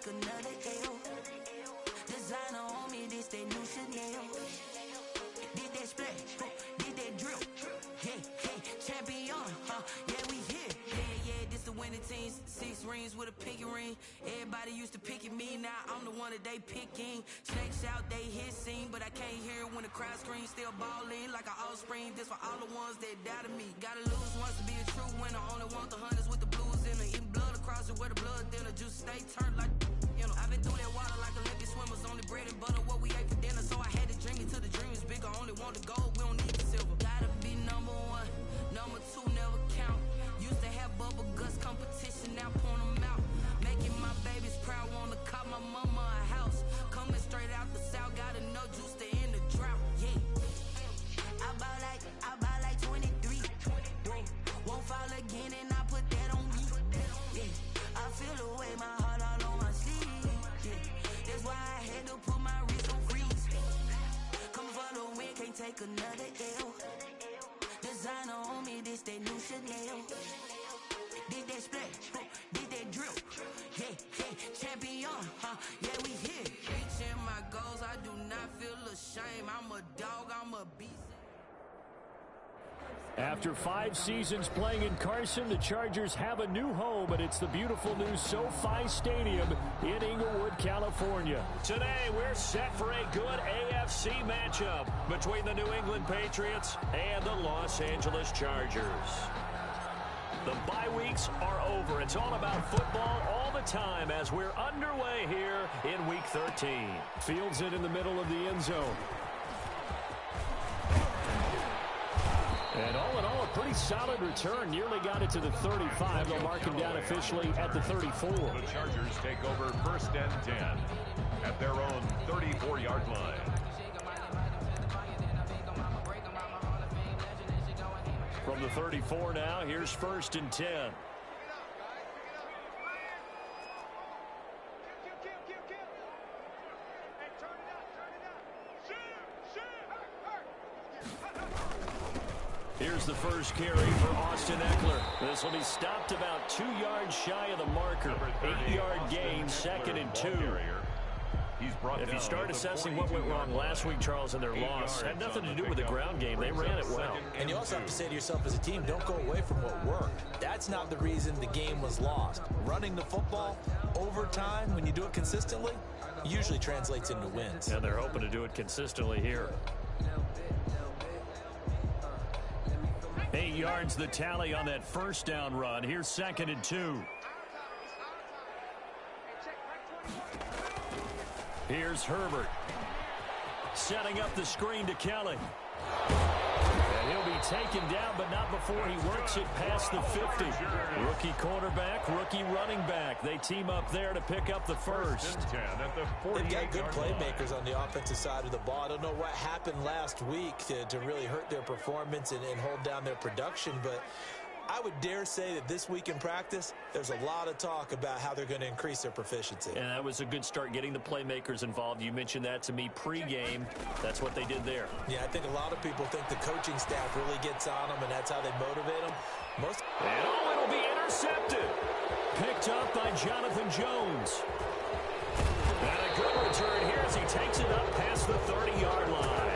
take another L. Designer on me, this that new Chanel. Did that splash, did that drip. Yeah, champion, yeah, we here. Yeah, this the winning teams. 6 rings with a pinky ring. Everybody used to pick at me, now I'm the one that they picking. Snakes out, they hit scene, but I can't hear it when the crowd screams. Still ballin' like an offspring. This for all the ones that doubted me. Gotta lose once to be a true winner. Only want the hunters with the blues in her. Eating blood across it where the blood dinner. Juice stay turned like, you know. I've been through that water like Olympic swimmers. Only bread and butter, what we ate for dinner. So I had to dream it till the dream is bigger. Only want the gold, we don't need the silver. Gotta be number 1, number 2 never count. Used to have bubble guts competition, now point them out. Making my babies proud, wanna call my mama a house. Coming straight out the south, got enough juice to end the drought. Yeah, I bought like 23. Won't fall again, and I put that on me. Yeah, I feel the way, my heart all on my sleeve. Yeah, that's why I had to put my wrist on freeze. Come for the win, can't take another L. Designer on me, this that new Chanel. Did that splash, did that drip. Yeah, champion, yeah, we here. Reaching my goals, I do not feel ashamed. I'm a dog, I'm a beast. After 5 seasons playing in Carson, the Chargers have a new home, and it's the beautiful new SoFi Stadium in Inglewood, California. Today, we're set for a good AFC matchup between the New England Patriots and the Los Angeles Chargers. The bye weeks are over. It's all about football all the time as we're underway here in Week 13. Fields it in the middle of the end zone. And all in all, a pretty solid return. Nearly got it to the 35. They'll mark him down officially at the 34. The Chargers take over 1st and 10 at their own 34-yard line. From the 34 now, here's 1st and 10. Here's the first carry for Austin Eckler. This will be stopped about 2 yards shy of the marker. 8-yard gain, 2nd and 2. If you start assessing what went wrong last week, Charles, in their loss, had nothing to do with the ground game. They ran it well. And you also have to say to yourself as a team, don't go away from what worked. That's not the reason the game was lost. Running the football over time, when you do it consistently, usually translates into wins. And they're hoping to do it consistently here. 8 yards the tally on that first down run. Here's 2nd and 2. Here's Herbert. Setting up the screen to Kelly. And he'll be taken down, but not before he works it past the 50. Rookie quarterback, rookie running back. They team up there to pick up the first. They've got good playmakers on the offensive side of the ball. I don't know what happened last week to really hurt their performance and hold down their production, but I would dare say that this week in practice, there's a lot of talk about how they're going to increase their proficiency. And that was a good start, getting the playmakers involved. You mentioned that to me pregame. That's what they did there. Yeah, I think a lot of people think the coaching staff really gets on them, and that's how they motivate them. And it'll be intercepted. Picked up by Jonathan Jones. And a good return here as he takes it up past the 30-yard line.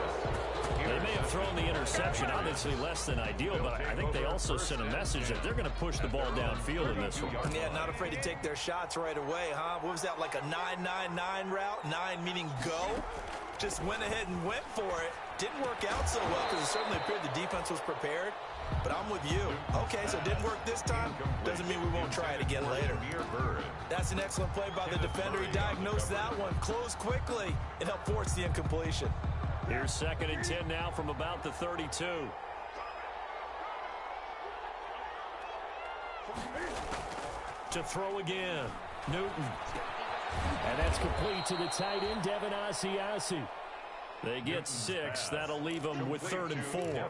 They may have thrown the interception, obviously less than ideal, but I think they also sent a message that they're going to push the ball downfield in this one. Yeah, not afraid to take their shots right away, huh? What was that, like a 9-9-9 route? 9 meaning go? Just went ahead and went for it. Didn't work out so well because it certainly appeared the defense was prepared. But I'm with you. Okay, so it didn't work this time. Doesn't mean we won't try it again later. That's an excellent play by the defender. He diagnosed that one, closed quickly, and helped force the incompletion. Here's 2nd and 10 now from about the 32. To throw again, Newton. And that's complete to the tight end, Devin Asiasi. They get 6. That'll leave them with 3rd and 4.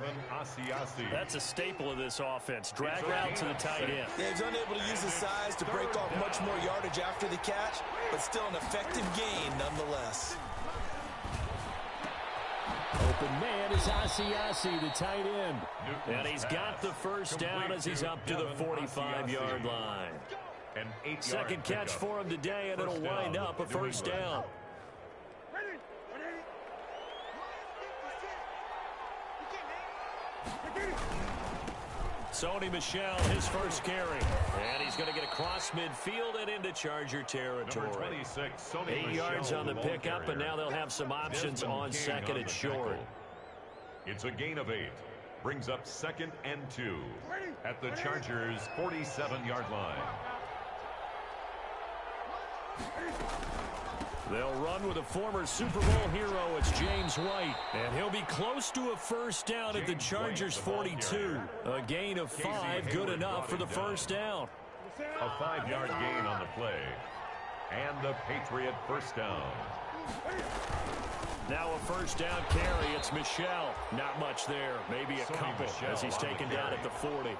That's a staple of this offense. Drag route to the tight end. Yeah, he's unable to use his size to break off much more yardage after the catch, but still an effective gain nonetheless. Open man is Asiasi, the tight end. And he's got the first down as he's up to the 45-yard line. An 8-yard Second catch pickup. for him today, and it'll wind up a first down. Sony Michel, his first carry. And he's going to get across midfield and into Charger territory. Number 26, Sony 8 Michel, yards on the ball pickup, and carrier. now they'll have some options Desmond on King second on and the short. tackle. It's a gain of 8. Brings up 2nd and 2 at the Chargers' 47-yard line. They'll run with a former Super Bowl hero. It's James White. And he'll be close to a first down at the Chargers' 42. A gain of 5, good enough for the first down. A 5-yard gain on the play. And the Patriot first down. Now a first down carry. It's Michel. Not much there. Maybe a couple as he's taken down at the 40.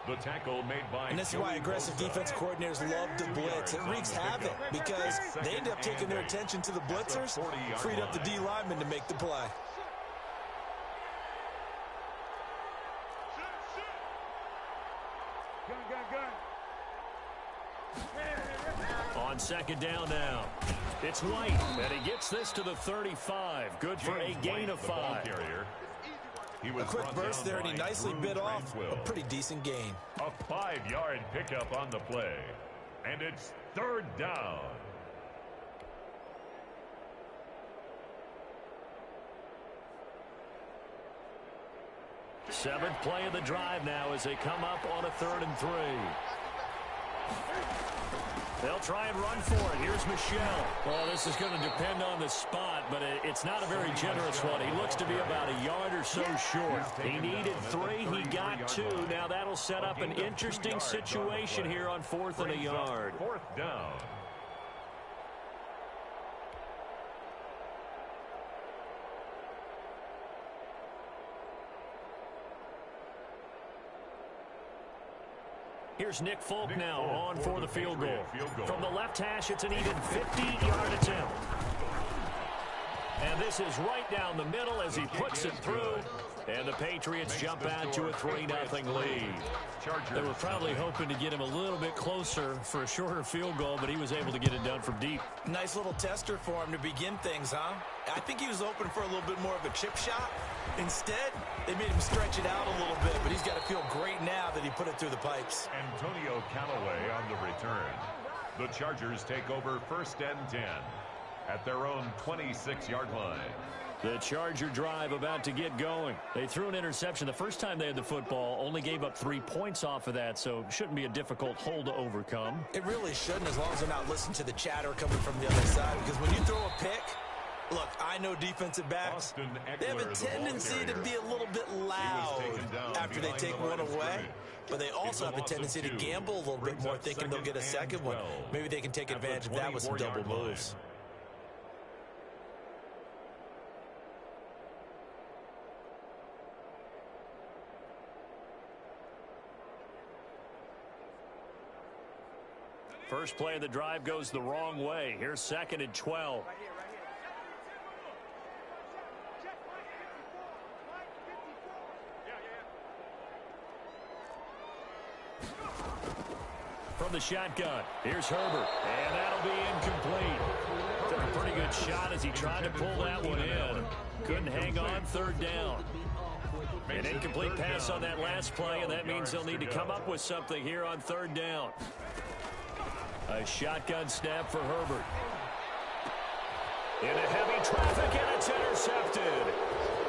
The tackle made by And this is why aggressive defense coordinators love to blitz. It wreaks havoc because they end up taking their attention to the blitzers, freed up the D lineman to make the play. On second down now. It's White, and he gets this to the 35. Good for a gain of 5. He was A quick burst there, and he nicely bit off a pretty decent gain. A 5-yard pickup on the play. And it's 3rd down. Seventh play of the drive now as they come up on a 3rd and 3. They'll try and run for it. Here's Michel. Well, this is going to depend on the spot, but it's not a very generous one. He looks to be about a yard or so short. He needed 3. He got 2. Now that'll set up an interesting situation here on 4th and a yard. 4th down. Here's Nick Folk now on for the field goal. From the left hash, it's an even 50-yard attempt. And this is right down the middle as he puts it through. And the Patriots jump out to a 3-0 lead. They were probably hoping to get him a little bit closer for a shorter field goal, but he was able to get it done from deep. Nice little tester for him to begin things, huh? I think he was open for a little bit more of a chip shot. Instead, they made him stretch it out a little bit, but he's got to feel great now that he put it through the pipes. Antonio Callaway on the return. The Chargers take over 1st and 10 at their own 26-yard line. The Charger drive about to get going. They threw an interception the first time they had the football, only gave up 3 points off of that, so shouldn't be a difficult hole to overcome. It really shouldn't, as long as they're not listening to the chatter coming from the other side, because when you throw a pick, look, I know defensive backs, they have a tendency to be a little bit loud after they take one away, but they also have a tendency to gamble a little bit more, thinking they'll get a second one. Maybe they can take advantage of that with some double moves. First play of the drive goes the wrong way. Here's 2nd and 12. From the shotgun, here's Herbert, and that'll be incomplete. Took a pretty good shot as he tried to pull that one in. Couldn't hang on, 3rd down. An incomplete pass on that last play, and that means they'll need to come up with something here on 3rd down. A shotgun snap for Herbert. Into heavy traffic, and it's intercepted.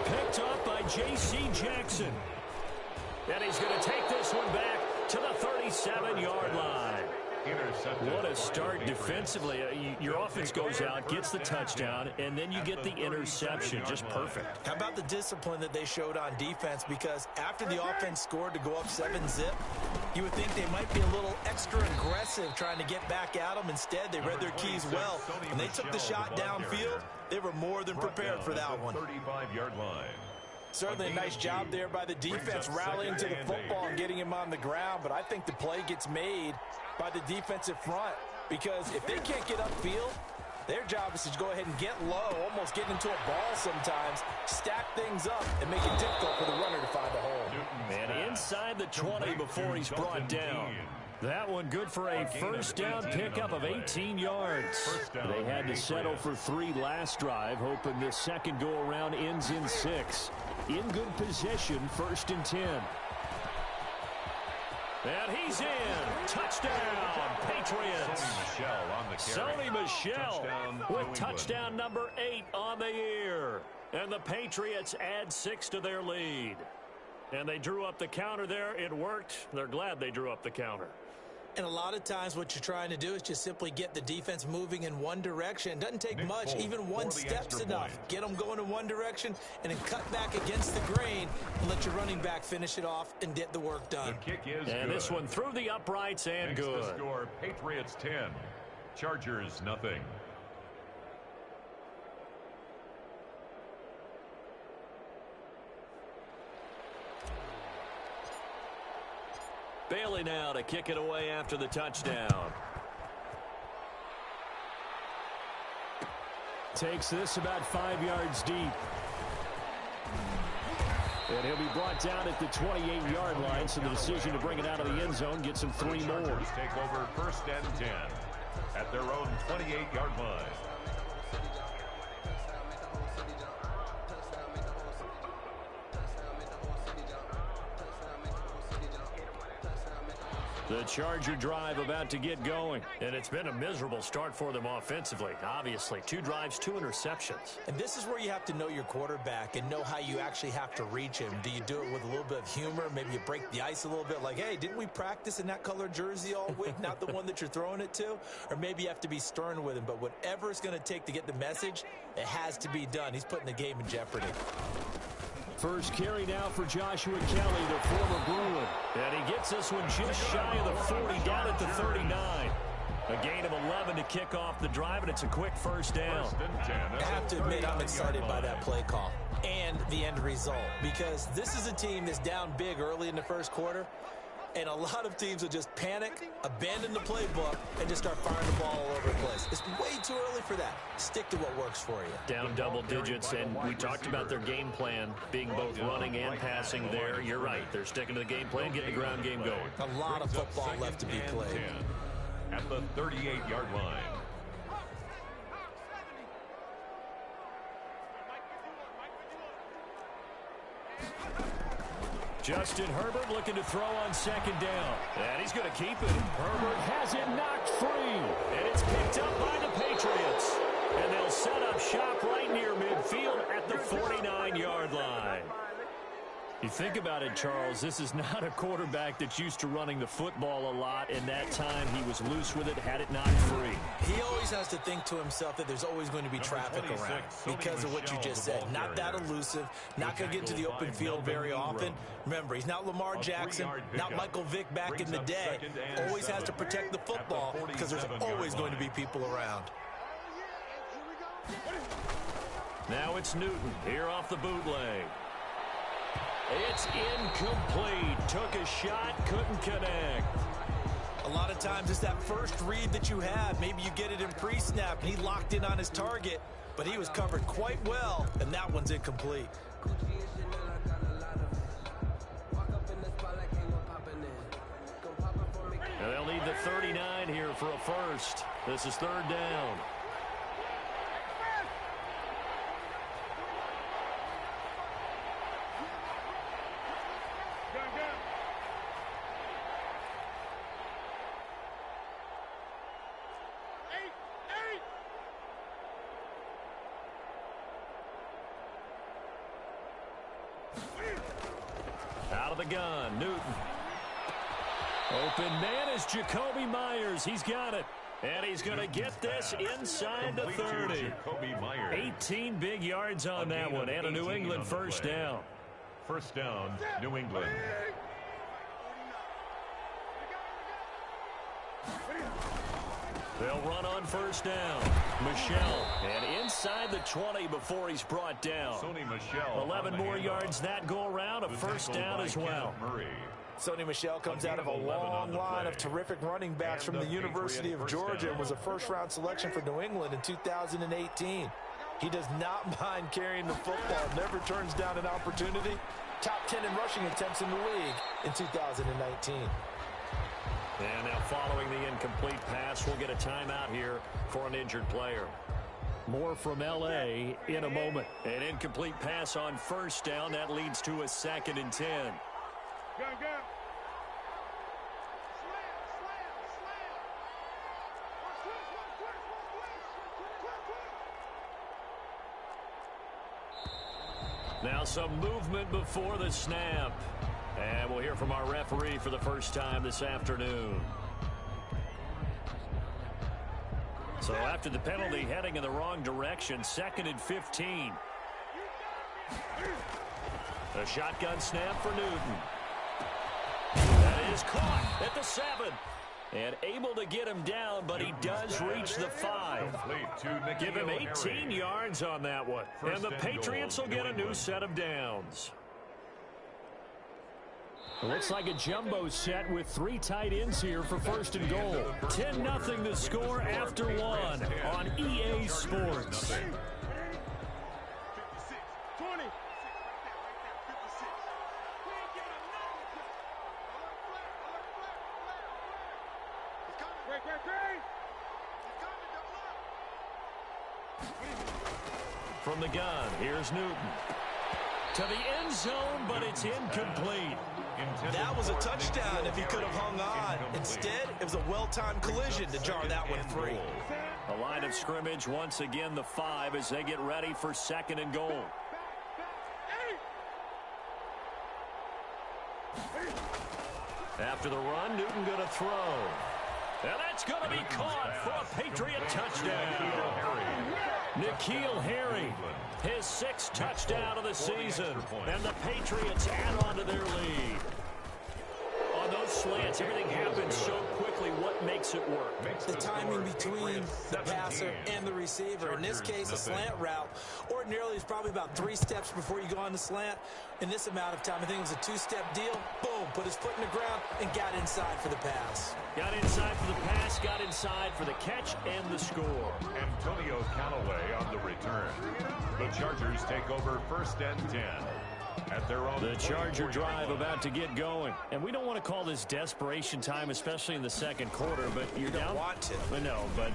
Picked up by J.C. Jackson. And he's going to take this one back to the 37-yard line. What a start defensively. Your offense goes out, gets the touchdown, and then you get the interception. Just perfect. How about the discipline that they showed on defense? Because after the offense scored to go up 7-zip, you would think they might be a little extra aggressive trying to get back at them. Instead, they read their keys well. When they took the shot downfield, they were more than prepared for that one. 35-yard line. Certainly a nice job there by the defense rallying to the football and getting him on the ground, but I think the play gets made by the defensive front, because if they can't get upfield, their job is to go ahead and get low, almost get into a ball sometimes, stack things up, and make it difficult for the runner to find a hole. And inside the 20 before he's brought down. That one good for a first down pickup of 18 yards. They had to settle for 3 last drive, hoping this second go-around ends in 6. In good position, 1st and 10. And he's in. Touchdown, Patriots. Sony Michel with touchdown number 8 on the year. And the Patriots add 6 to their lead. And they drew up the counter there. It worked. They're glad they drew up the counter. And a lot of times what you're trying to do is just simply get the defense moving in one direction. It doesn't take much. Even one step's enough. Get them going in one direction and then cut back against the grain and let your running back finish it off and get the work done. The kick is and good. This one through the uprights and Makes good. The score, Patriots 10, Chargers nothing. Bailey now to kick it away after the touchdown. Takes this about 5 yards deep. And he'll be brought down at the 28-yard line, so the decision to bring it out of the end zone gets him 3 more. Chargers take over 1st and 10 at their own 28-yard line. The Charger drive about to get going. And it's been a miserable start for them offensively. Obviously, 2 drives, 2 interceptions. And this is where you have to know your quarterback and know how you actually have to reach him. Do you do it with a little bit of humor? Maybe you break the ice a little bit like, hey, didn't we practice in that color jersey all week? Not the one that you're throwing it to? Or maybe you have to be stern with him. But whatever it's going to take to get the message, it has to be done. He's putting the game in jeopardy. First carry now for Joshua Kelly, the former Bruin. And he gets this one just shy of the 40, down at the 39. A gain of 11 to kick off the drive, and it's a quick first down. I have to admit, I'm excited by that play call and the end result, because this is a team that's down big early in the first quarter, and a lot of teams will just panic, abandon the playbook, and just start firing the ball all over the place. It's way too early for that. Stick to what works for you. Down double digits, and we talked about their game plan being both running and passing there. You're right. They're sticking to the game plan, getting the ground game going. A lot of football left to be played. At the 38-yard line. Justin Herbert looking to throw on 2nd down. And he's going to keep it. Herbert has it knocked free. And it's picked up by the Patriots. And they'll set up shop right near midfield at the 49-yard line. You think about it, Charles, this is not a quarterback that's used to running the football a lot, and that time he was loose with it, had it knocked free. He always has to think to himself that there's always going to be traffic around because of what you just said. Not that elusive, not going to get into the open field very often. Remember, he's not Lamar Jackson, not Michael Vick back in the day. Always has to protect the football because there's always going to be people around. Now it's Newton here off the bootleg. It's incomplete. Took a shot, couldn't connect. A lot of times it's that first read that you have. Maybe you get it in pre-snap, and he locked in on his target, but he was covered quite well, and that one's incomplete. And they'll need the 39 here for a first. This is 3rd down. Out of the gun, Newton. Open man is Jacoby Myers. He's got it. And he's going to get this inside the 30. 18 big yards on that one, and a New England first down. First down, New England. They'll run on first down. Michel, and inside the 20 before he's brought down. 11 more yards that go around, a first down as well. Sony Michel comes out of a long line of terrific running backs from the University of Georgia and was a first-round selection for New England in 2018. He does not mind carrying the football, never turns down an opportunity. Top 10 in rushing attempts in the league in 2019. And now following the incomplete pass, we'll get a timeout here for an injured player. More from L.A. in a moment. An incomplete pass on first down. That leads to a 2nd and 10. Go. Now some movement before the snap. And we'll hear from our referee for the first time this afternoon. So after the penalty, heading in the wrong direction, 2nd and 15. A shotgun snap for Newton. That is caught at the 7. And able to get him down, but he does reach the 5. Give him 18 yards on that one. And the Patriots will get a new set of downs. Looks like a jumbo set with 3 tight ends here for 1st and goal. 10-0 the score after 1 on EA Sports. From the gun, here's Newton. To the end zone, but it's incomplete. That was a touchdown if he could have hung on. Instead, it was a well-timed collision to jar that one free. A line of scrimmage, once again the 5 as they get ready for 2nd and goal. After the run, Newton going to throw. And that's going to be caught for a Patriot touchdown. N'Keal Harry, his 6th touchdown of the season. And the Patriots add on to their lead. On those slants, everything happens so quickly. What makes it work? The timing between the passer and the receiver. In this case, a slant route. Ordinarily, it's probably about 3 steps before you go on the slant. In this amount of time, I think it was a 2-step deal. Boom, put his foot in the ground and got inside for the pass. Got inside for the pass, got inside for the catch and the score. Antonio Callaway on the return. The Chargers take over 1st and 10. At their own the Charger drive about to get going. And we don't want to call this desperation time, especially in the 2nd quarter, but you're down. Want to. No, but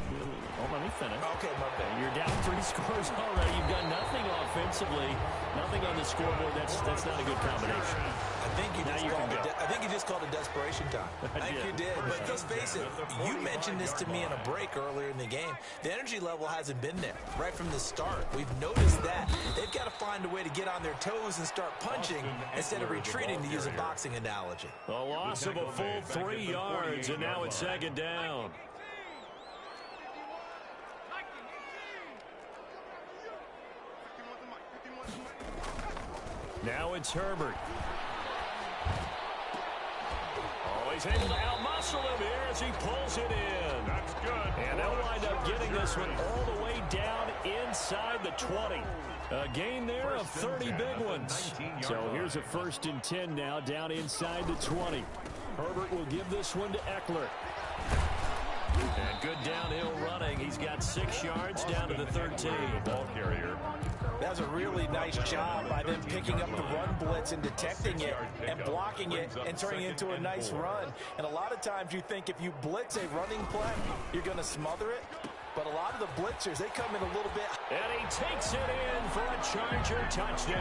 let me finish. Okay, my bad. You're down 3 scores already. You've done nothing offensively, nothing on the scoreboard. That's not a good combination. I think you just called it desperation time. I think you did. But let's face it, you mentioned this to me in a break earlier in the game. The energy level hasn't been there right from the start. We've noticed that. They've got to find a way to get on their toes and start punching instead of retreating, to use a boxing analogy. A loss of a full 3 yards, and now it's 2nd down. Now it's Herbert. He's able to outmuscle him here as he pulls it in. That's good. And they'll wind up getting this one all the way down inside the 20. A gain there of 30 big ones. So here's a 1st and 10 now down inside the 20. Herbert will give this one to Eckler. And good downhill running. He's got 6 yards down to the 13. Ball carrier. That was a really nice job by them picking up the run blitz and detecting it and blocking it and turning it into a nice run. And a lot of times you think if you blitz a running play, you're going to smother it. But a lot of the blitzers, they come in a little bit. And he takes it in for a Charger touchdown.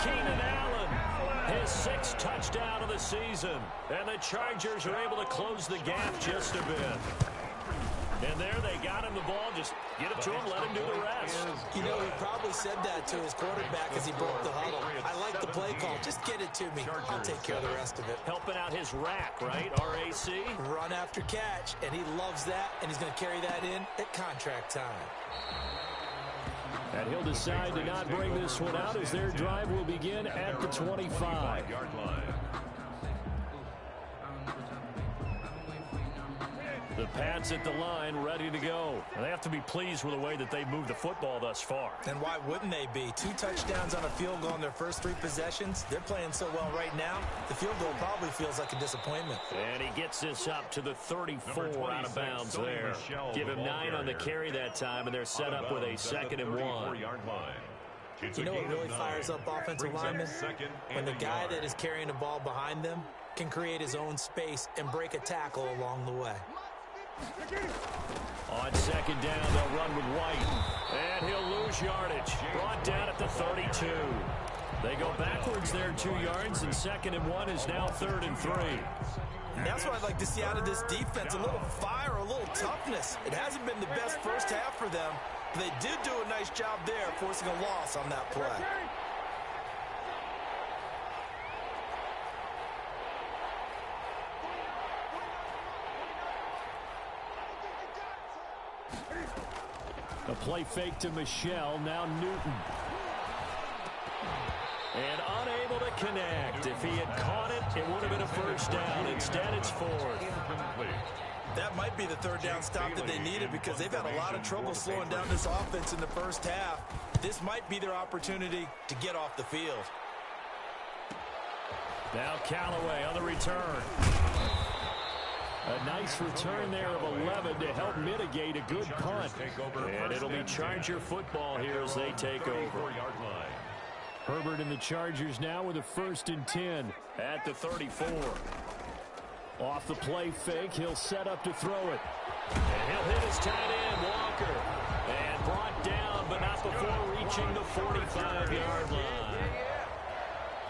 Keenan Allen, his 6th touchdown of the season. And the Chargers are able to close the gap just a bit. And there they got him the ball. Just get it to him, let him do the rest. You know, he probably said that to his quarterback as he broke the huddle. I like the play call. Just get it to me. I'll take care of the rest of it. Helping out his rack, right? RAC? Run after catch, and he loves that, and he's going to carry that in at contract time. And he'll decide to not bring this one out as their drive will begin at the 25-yard line. The Pats at the line, ready to go. And they have to be pleased with the way that they've moved the football thus far. And why wouldn't they be? 2 touchdowns on a field goal in their first 3 possessions. They're playing so well right now, the field goal probably feels like a disappointment. And he gets this up to the 34 out of bounds there. Give him 9 on the carry that time, and they're set up with a 2nd and 1. You know what really fires up offensive linemen? When the guy that is carrying the ball behind them can create his own space and break a tackle along the way. On second down, they'll run with White. And he'll lose yardage. Brought down at the 32. They go backwards there 2 yards, and 2nd and 1 is now 3rd and 3. And that's what I'd like to see out of this defense, a little fire, a little toughness. It hasn't been the best first half for them, but they did do a nice job there forcing a loss on that play. A play fake to Michelle, now Newton. And unable to connect. If he had caught it, it would have been a first down. Instead, it's 4th. That might be the 3rd down stop that they needed because they've had a lot of trouble slowing down this offense in the first half. This might be their opportunity to get off the field. Now Callaway on the return. A nice return there of 11 to help mitigate a good punt. And it'll be Charger football here as they take over. Herbert and the Chargers now with a 1st and 10 at the 34. Off the play fake, he'll set up to throw it. And he'll hit his tight end, Walker. And brought down, but not before reaching the 45-yard line.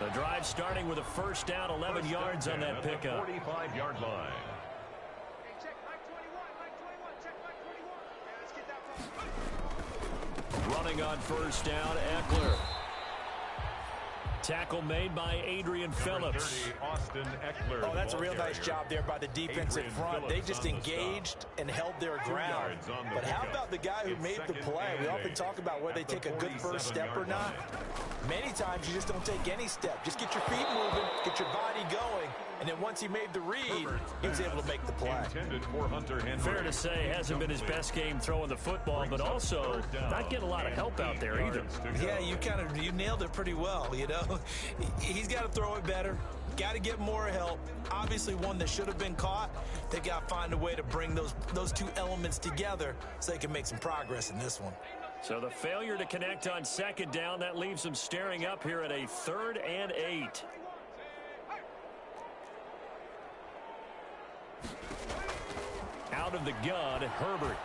The drive starting with a first down, 11 yards on that pickup. 45-yard line. Running on first down, Eckler. Tackle made by Adrian Phillips. Austin Eckler. Oh, that's a real nice job there by the defensive front. They just engaged and held their ground. But how about the guy who made the play? We often talk about whether they take a good first step or not. Many times you just don't take any step. Just get your feet moving, get your body going, and then once he made the read, he was able to make the play. Fair to say, hasn't been his best game throwing the football, but also not getting a lot of help out there either. Yeah, you nailed it pretty well, you know. He's got to throw it better. Got to get more help. Obviously, one that should have been caught. They got to find a way to bring those two elements together so they can make some progress in this one. So the failure to connect on second down, that leaves them staring up here at a 3rd and 8. Out of the gun, Herbert.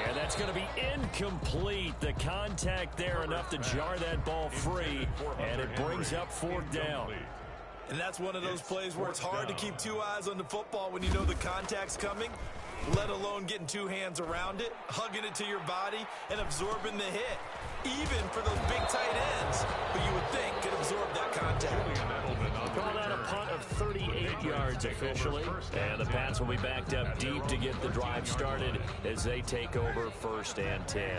And that's going to be incomplete. The contact there enough to jar that ball free, and it brings up 4th down. And that's one of those plays where it's hard to keep 2 eyes on the football when you know the contact's coming, let alone getting 2 hands around it, hugging it to your body, and absorbing the hit. Even for those big tight ends, who you would think could absorb that contact. Call that a punt of 38 yards officially. And the Pats will be backed up deep to get the drive started as they take over 1st and 10.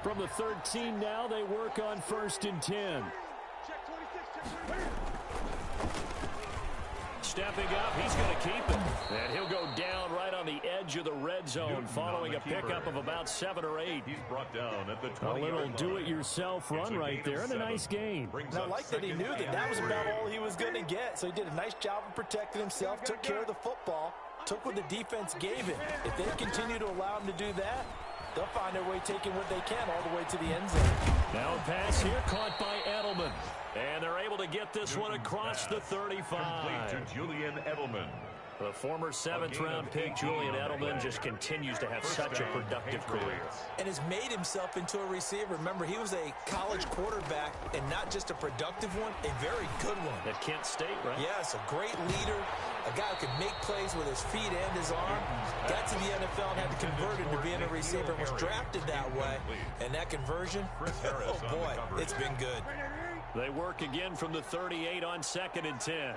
From the 13 now, they work on 1st and 10. Stepping up, he's going to keep it. And he'll go down right on the edge of the red zone following a pickup of about 7 or 8. He's brought down at the 20-yard A little line. do-it-yourself run right there and a nice gain. And I like that he knew that was about all he was going to get. So he did a nice job of protecting himself, took care of the football, took what the defense gave him. If they continue to allow him to do that, they'll find their way taking what they can all the way to the end zone. Now a pass here caught by Edelman. And they're able to get this one across the 35. Complete to Julian Edelman. The former 7th-round pick, Julian Edelman, just continues to have such a productive career. And has made himself into a receiver. Remember, he was a college quarterback, and not just a productive one, a very good one. At Kent State, right? Yes, a great leader, a guy who could make plays with his feet and his arm. Got to the NFL and had to convert into being a receiver, and was drafted that way. And that conversion, oh boy, it's been good. They work again from the 38 on 2nd and 10.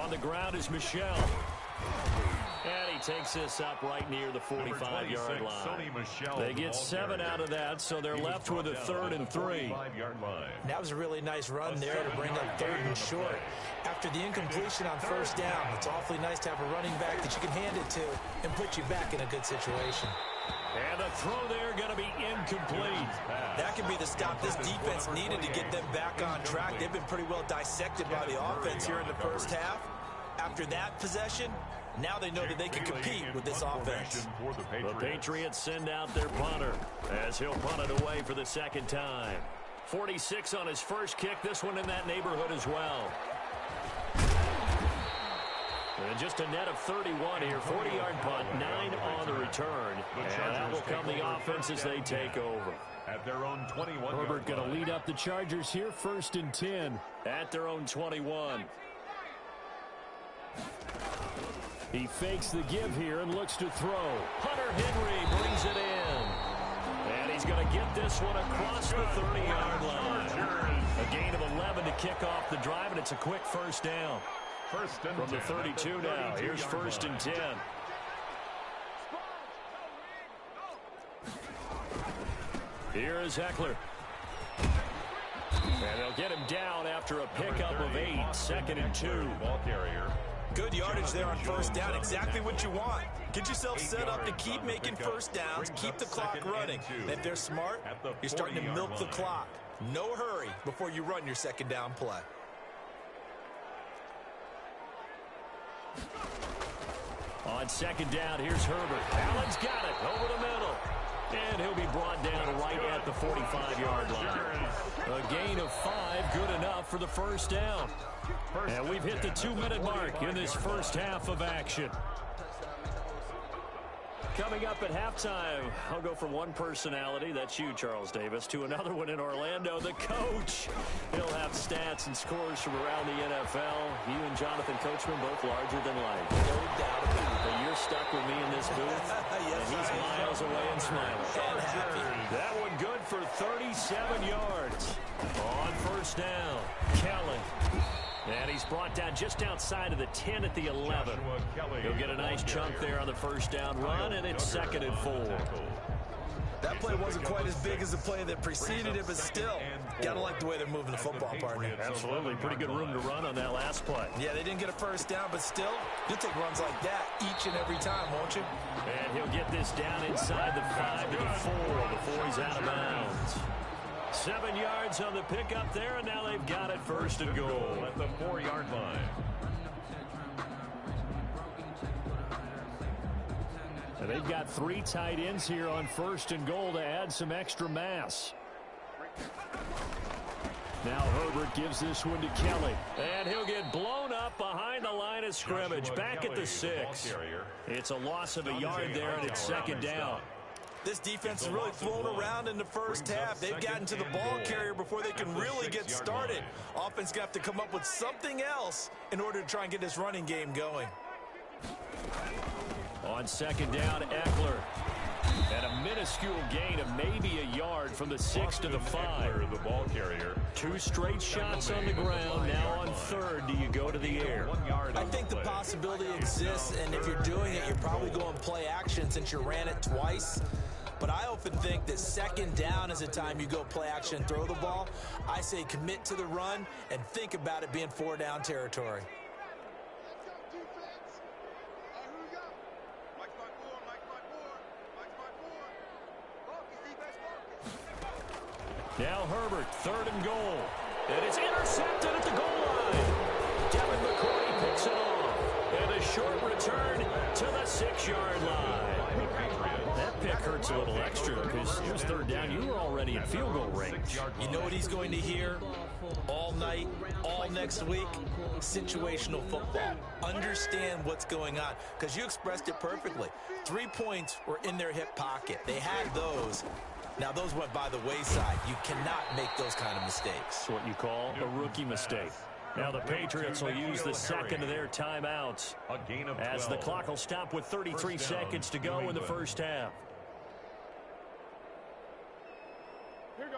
On the ground is Michelle. And he takes this up right near the 45-yard line. They get 7 out of that, so they're left with a 3rd and 3. That was a really nice run there to bring up 3rd and short. After the incompletion on 1st down, it's awfully nice to have a running back that you can hand it to and put you back in a good situation. And the throw there going to be incomplete. That could be the stop this defense needed to get them back on track. They've been pretty well dissected by the offense here in the first half. After that possession, now they know that they can compete with this offense. The Patriots send out their punter as he'll punt it away for the 2nd time. 46 on his first kick. This one in that neighborhood as well. And just a net of 31 here. 40-yard punt, 9 on the return. And that will come the offense as they take over. At their own 21. Herbert going to lead up the Chargers here, 1st and 10. At their own 21. He fakes the give here and looks to throw. Hunter Henry brings it in. And he's going to get this one across the 30-yard line. A gain of 11 to kick off the drive, and it's a quick first down. From the 32 now. Here's 1st and 10. Here is Eckler. And they'll get him down after a pickup of 8. 2nd and 2. Ball carrier. Good yardage there on first down. Exactly what you want. Get yourself set up to keep making first downs. Keep the clock running. And if they're smart, you're starting to milk the clock. No hurry before you run your second down play. On second down, here's Herbert. Allen's got it over the middle. And he'll be brought down right at the 45-yard line. A gain of 5, good enough for the first down. And we've hit the 2-minute mark in this first half of action. Coming up at halftime, I'll go from one personality, that's you, Charles Davis, to another one in Orlando, the coach. He'll have stats and scores from around the NFL. You and Jonathan Coachman both larger than life. No doubt about it. But you're stuck with me in this booth, Yes, and he's miles away and smiling. And happy. That one good for 37 yards. On first down, Kelly. And he's brought down just outside of the 10 at the 11. He'll get a nice chunk there on the first down run, and it's 2nd and 4. That play wasn't quite as big as the play that preceded it, but still, gotta like the way they're moving the football, partner. Absolutely. Pretty good room to run on that last play. Yeah, they didn't get a first down, but still, you'll take runs like that each and every time, won't you? And he'll get this down inside the 5 to the 4 before he's out of bounds. 7 yards on the pickup there, and now they've got it 1st and goal. At the 4-yard line. And they've got 3 tight ends here on 1st and goal to add some extra mass. Now Herbert gives this one to Kelly. And he'll get blown up behind the line of scrimmage. Back at the 6. It's a loss of a yard there, and it's 2nd down. This defense is really thrown around in the first half. They've gotten to the ball carrier before they can really get started. Offense got to come up with something else in order to try and get this running game going. On 2nd down, Eckler. And a minuscule gain of maybe a yard from the 6 to the 5. The ball carrier. 2 straight shots on the ground. Now on 3rd, do you go to the air? I think the possibility exists, and if you're doing it, you're probably going play action since you ran it twice. But I often think that 2nd down is a time you go play action and throw the ball. I say commit to the run and think about it being 4-down territory. Now Herbert, 3rd and goal. And it's intercepted at the goal line. Devin McCourty picks it off. And a short return to the 6-yard line. That pick hurts a little extra because it was 3rd down. You were already in field goal range. You know what he's going to hear all night, all next week? Situational football. Understand what's going on, because you expressed it perfectly. 3 points were in their hip pocket. They had those. Now, those went by the wayside. You cannot make those kind of mistakes. That's what you call a rookie mistake. Now the Patriots will use the 2nd of their timeouts as the clock will stop with 33 seconds to go in the first half.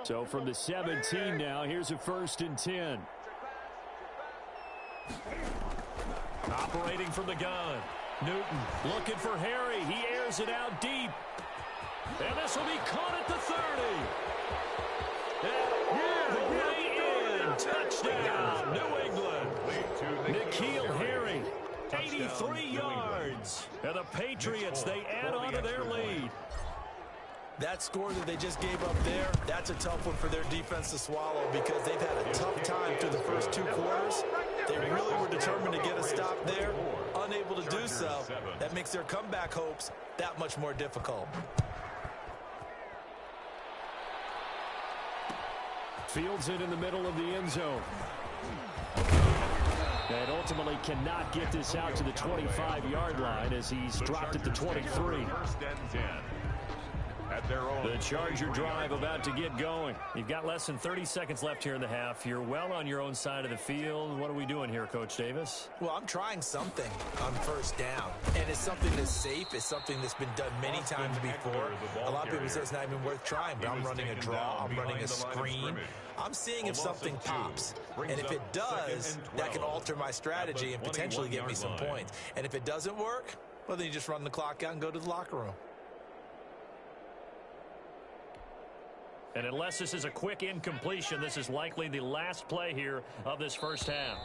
So from the 17 now, here's a 1st and 10. Operating from the gun. Newton looking for Harry. He airs it out deep. And this will be caught at the 30. And way in. Touchdown, New England. N'Keal Harry, 83 yards. And the Patriots, they add on to their lead. That score that they just gave up there, that's a tough one for their defense to swallow because they've had a tough time through the first 2 quarters. They really were determined to get a stop there, unable to do so. That makes their comeback hopes that much more difficult. Fields it in the middle of the end zone. And ultimately cannot get this out to the 25-yard line as he's dropped at the 23. First and 10. At their own The Charger drive about to get going. You've got less than 30 seconds left here in the half. You're well on your own side of the field. What are we doing here, Coach Davis? Well, I'm trying something on first down, and it's something that's safe. It's something that's been done many times before. A lot of people say it's not even worth trying, but I'm running a draw. I'm running a screen. I'm seeing if something pops, and if it does, that can alter my strategy and potentially get me some points. And if it doesn't work, well, then you just run the clock out and go to the locker room. And unless this is a quick incompletion, this is likely the last play here of this first half.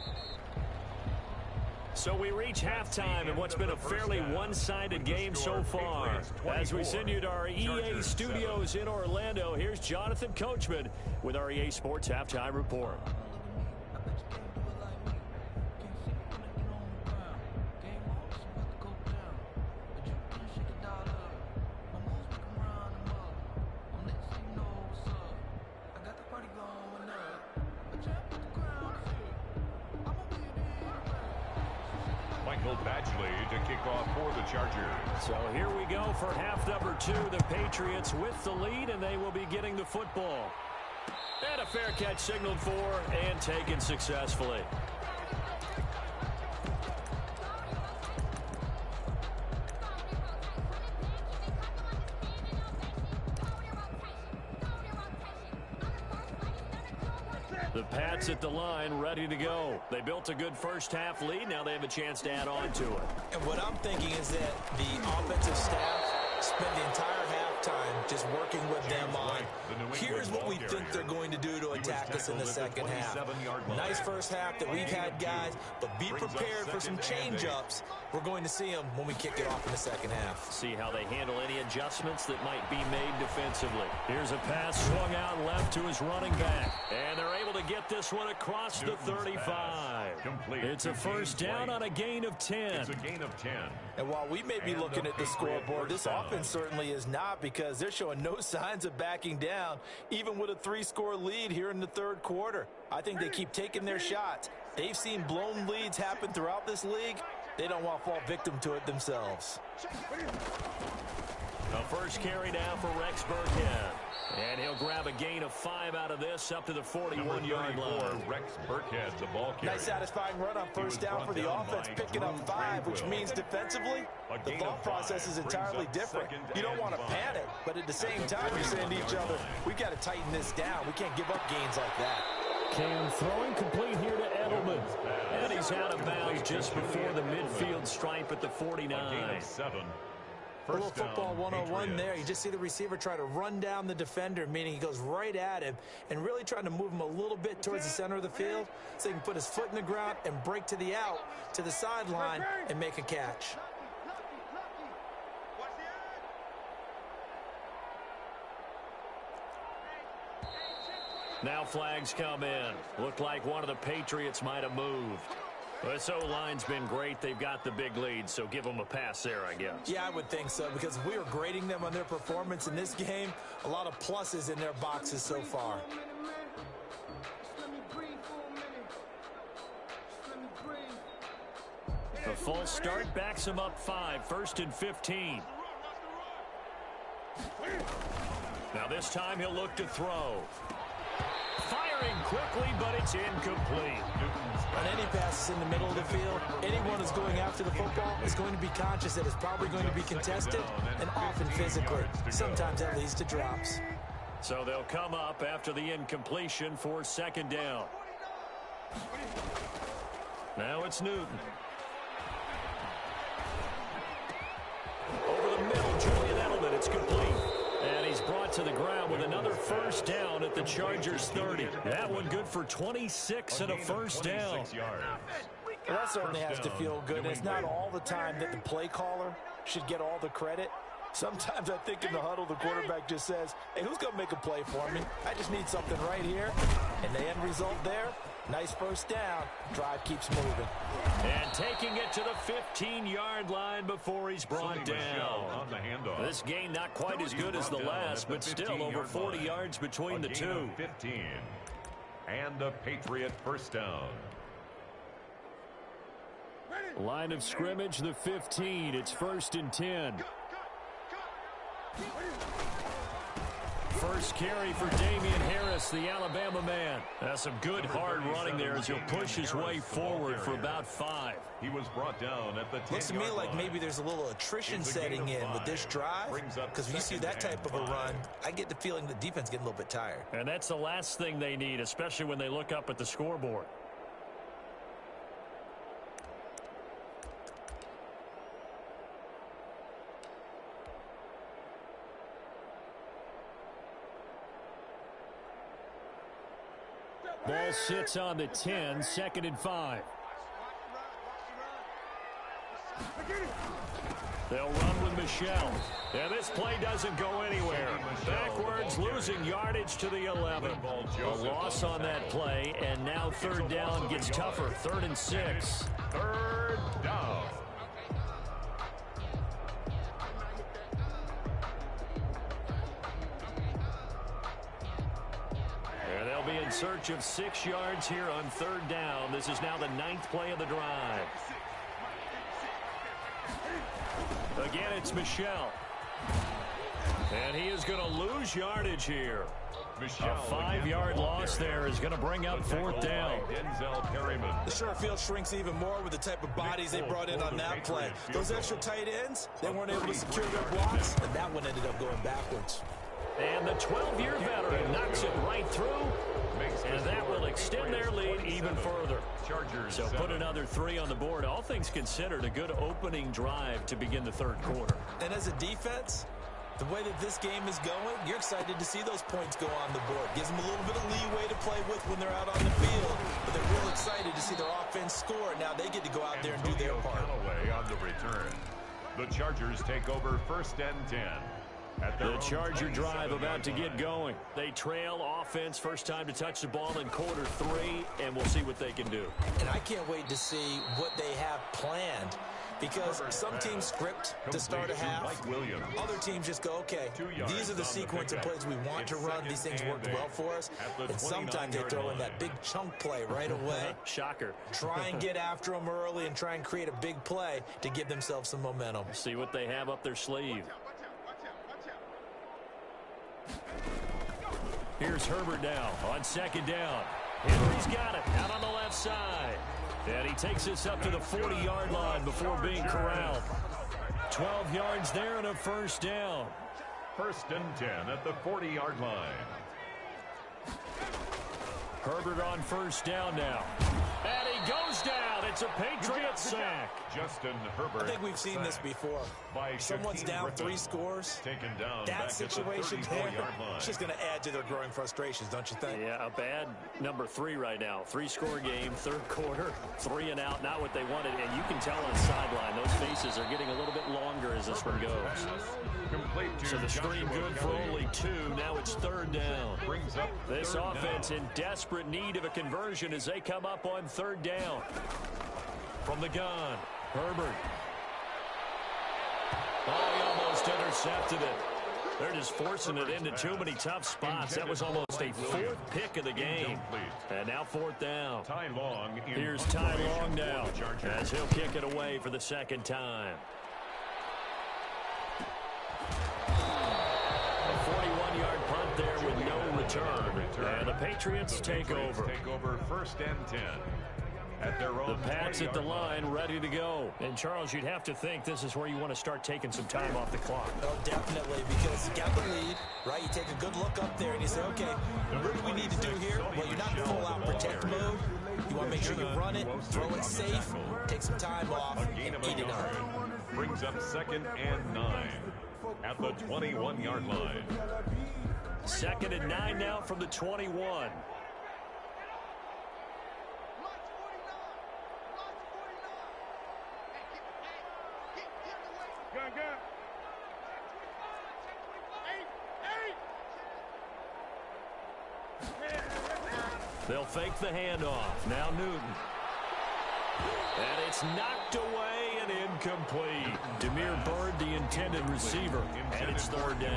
So we reach halftime in what's been a fairly one-sided game so far. As we send you to our EA studios in Orlando, here's Jonathan Coachman with our EA Sports Halftime Report. To kick off for the Chargers. So here we go for half number 2. The Patriots with the lead, and they will be getting the football. And a fair catch signaled for and taken successfully. The Pats at the line, ready to go. They built a good first half lead. Now they have a chance to add on to it. And what I'm thinking is that the offensive staff spent the entire halftime just working with them on, here's what we think they're going to do to attack us in the second half. Nice first half that we've had, guys, but be prepared for some change-ups. We're going to see them when we kick it off in the second half. See how they handle any adjustments that might be made defensively. Here's a pass swung out left to his running back. And they're able to get this one across the 35. It's a first down on a gain of 10. It's a gain of 10. And while we may be looking at the scoreboard, this offense certainly is not, because they're showing no signs of backing down, even with a 3-score lead here in the third quarter. I think they keep taking their shots. They've seen blown leads happen throughout this league. They don't want to fall victim to it themselves. The first carry down for Rex Burkhead. And he'll grab a gain of 5 out of this up to the 41-yard line. Rex Burkhead, the ball carrier. Nice satisfying run on first down for the offense, picking up 5, which means defensively, the thought process is entirely different. You don't want to panic, but at the same time, you're saying to each other, we've got to tighten this down. We can't give up gains like that. Cam throwing complete here to Edelman. And he's out of bounds just before the midfield stripe at the 49. A little football 101 there. You just see the receiver try to run down the defender, meaning he goes right at him and really trying to move him a little bit towards the center of the field so he can put his foot in the ground and break to the out, to the sideline, and make a catch. Now flags come in. Looked like one of the Patriots might have moved. This O-line's been great. They've got the big lead, so give them a pass there, I guess. Yeah, I would think so, because if we were grading them on their performance in this game, a lot of pluses in their boxes so far. The false start backs him up 5, 1st and 15. Now this time he'll look to throw. Firing quickly, but it's incomplete. On any passes in the middle of the field, anyone who's going after the football is going to be conscious that it's probably going to be contested, and often physically. Sometimes that leads to drops. So they'll come up after the incompletion for second down. Now it's Newton. Over the middle, Julian Edelman. It's complete. And he's brought to the ground with another first down at the Chargers 30. That one good for 26 and a first down. Well, that certainly has to feel good. And it's not all the time that the play caller should get all the credit. Sometimes I think in the huddle, the quarterback just says, hey, who's going to make a play for me? I just need something right here. And the end result there, nice first down. Drive keeps moving. And taking it to the 15-yard line before he's brought down. This game not quite as good as the last, but still over 40 yards between the two. And a Patriot first down. Line of scrimmage, the 15. It's 1st and 10. First carry for Damian Harris, the Alabama man. That's some good hard running there as he'll push his way forward for about 5. He was brought down at the 10-yard line. Looks to me like maybe there's a little attrition setting in with this drive, because when you see that type of a run, I get the feeling the defense getting a little bit tired. And that's the last thing they need, especially when they look up at the scoreboard. Ball sits on the 10, 2nd and 5. They'll run with Michelle. And this play doesn't go anywhere. Backwards, losing yardage to the 11. A loss on that play, and now 3rd down gets tougher. 3rd and 6. 3rd down. And they'll be in search of 6 yards here on 3rd down. This is now the 9th play of the drive. Again, it's Michelle. And he is going to lose yardage here. A 5-yard loss there is going to bring up 4th down. The short field shrinks even more with the type of bodies they brought in on that play. Those extra tight ends, they weren't able to secure their blocks, and that one ended up going backwards. And the 12-year veteran knocks it right through, and that will extend their lead even further. So put another 3 on the board. All things considered, a good opening drive to begin the 3rd quarter. And as a defense, the way that this game is going, you're excited to see those points go on the board. Gives them a little bit of leeway to play with when they're out on the field. But they're real excited to see their offense score. Now they get to go out there and do their part. On the return. The Chargers take over 1st and 10. The Charger drive about to get going. They trail offense, first time to touch the ball in quarter 3, and we'll see what they can do. And I can't wait to see what they have planned, because some teams script to start a half. Other teams just go, okay, these are the sequence of plays we want to run. These things worked well for us. And sometimes they throw in that big chunk play right away. Shocker. Try and get after them early and try and create a big play to give themselves some momentum. See what they have up their sleeve. Here's Herbert now on 2nd down. Henry's got it out on the left side. And he takes this up to the 40-yard line before being corralled. 12 yards there and a 1st down. 1st and 10 at the 40-yard line. Herbert on 1st down now. And he goes down. It's a Patriots sack. Justin Herbert. I think we've seen this before. Someone's down 3 scores. Taken down that situation there, it's just going to add to their growing frustrations, don't you think? Yeah, a bad number 3 right now. 3-score game, 3rd quarter, 3 and out, not what they wanted. And you can tell on the sideline, those faces are getting a little bit longer as this one goes. So the screen good for only 2. Now it's 3rd down. This offense in desperate need of a conversion as they come up on 3rd down. From the gun, Herbert. Oh, he almost intercepted it. They're just forcing it into too many tough spots. That was almost a 4th pick of the game. And now 4th down. Here's Ty Long now as he'll kick it away for the 2nd time. A 41-yard punt there with no return. And the Patriots take over. 1st and 10. The Pats at the line, ready to go. And, Charles, you'd have to think this is where you want to start taking some time off the clock. Oh, definitely, because you got the lead, right? You take a good look up there and you say, okay, what do we need to do here? Well, you're not in full-out protect mode. You want to make sure you run it, throw it safe, take some time off, and eat it up. Brings up 2nd and 9 at the 21-yard line. 2nd and 9 now from the 21. They'll fake the handoff. Now Newton. And it's knocked away and incomplete. Demir Bird, the intended receiver, and it's third down.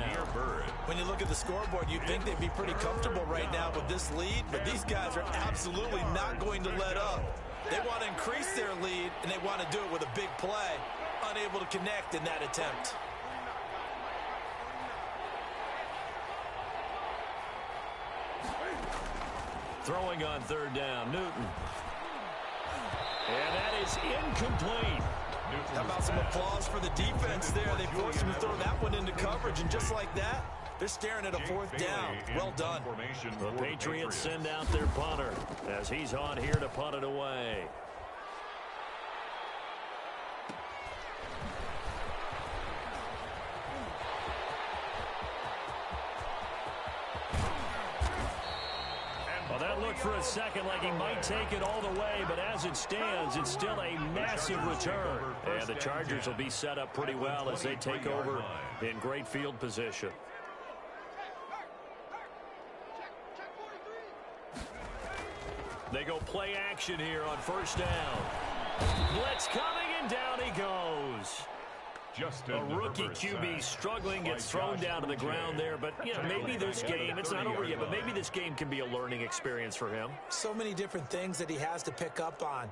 When you look at the scoreboard, you'd think they'd be pretty comfortable right now with this lead, but these guys are absolutely not going to let up. They want to increase their lead, and they want to do it with a big play. Unable to connect in that attempt. Throwing on third down, Newton. And that is incomplete. How about some applause for the defense there? They forced him to throw that one into coverage, and just like that, they're staring at a fourth down. Well done. The Patriots send out their punter as he's on here to punt it away. Well, that looked for a second like he might take it all the way, but as it stands, it's still a massive return. And the Chargers will be set up pretty well as they take over in great field position. They go play action here on first down. Blitz coming, and down he goes. A rookie QB struggling, gets thrown down to the ground there, but you know, maybe this game, it's not over yet, but maybe this game can be a learning experience for him. So many different things that he has to pick up on.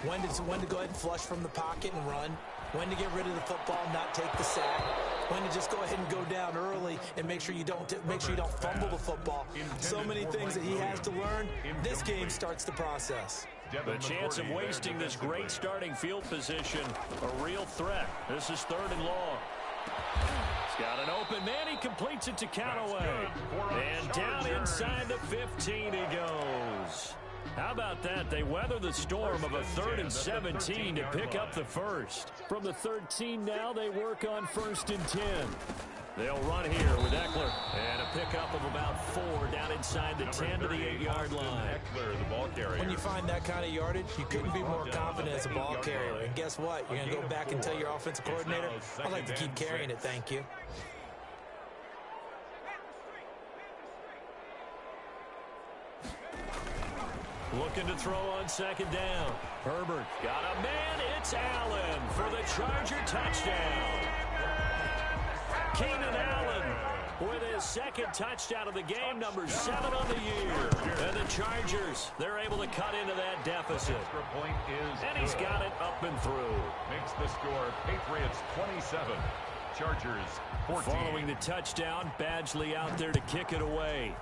When to go ahead and flush from the pocket and run. When to get rid of the football and not take the sack. When to just go ahead and go down early and make sure you don't fumble the football. So many things that he has to learn. This game starts the process. The chance of wasting this great starting field position, a real threat. This is third and long. He's got an open man. He completes it to Callaway. And down inside the 15 he goes. How about that? They weather the storm of a 3rd and 17 to pick up the first. From the 13 now, they work on 1st and 10. They'll run here with Eckler. And a pickup of about 4 down inside the 10 to the 8-yard line. When you find that kind of yardage, you couldn't be more confident as a ball carrier. And guess what? You're going to go back and tell your offensive coordinator, I'd like to keep carrying it, thank you. Looking to throw on second down. Herbert got a man. It's Allen for the Charger touchdown. Keenan Allen with his second touchdown of the game, number 7 on the year. And the Chargers, they're able to cut into that deficit. And he's got it up and through. Makes the score Patriots 27, Chargers 14. Following the touchdown, Badgley out there to kick it away.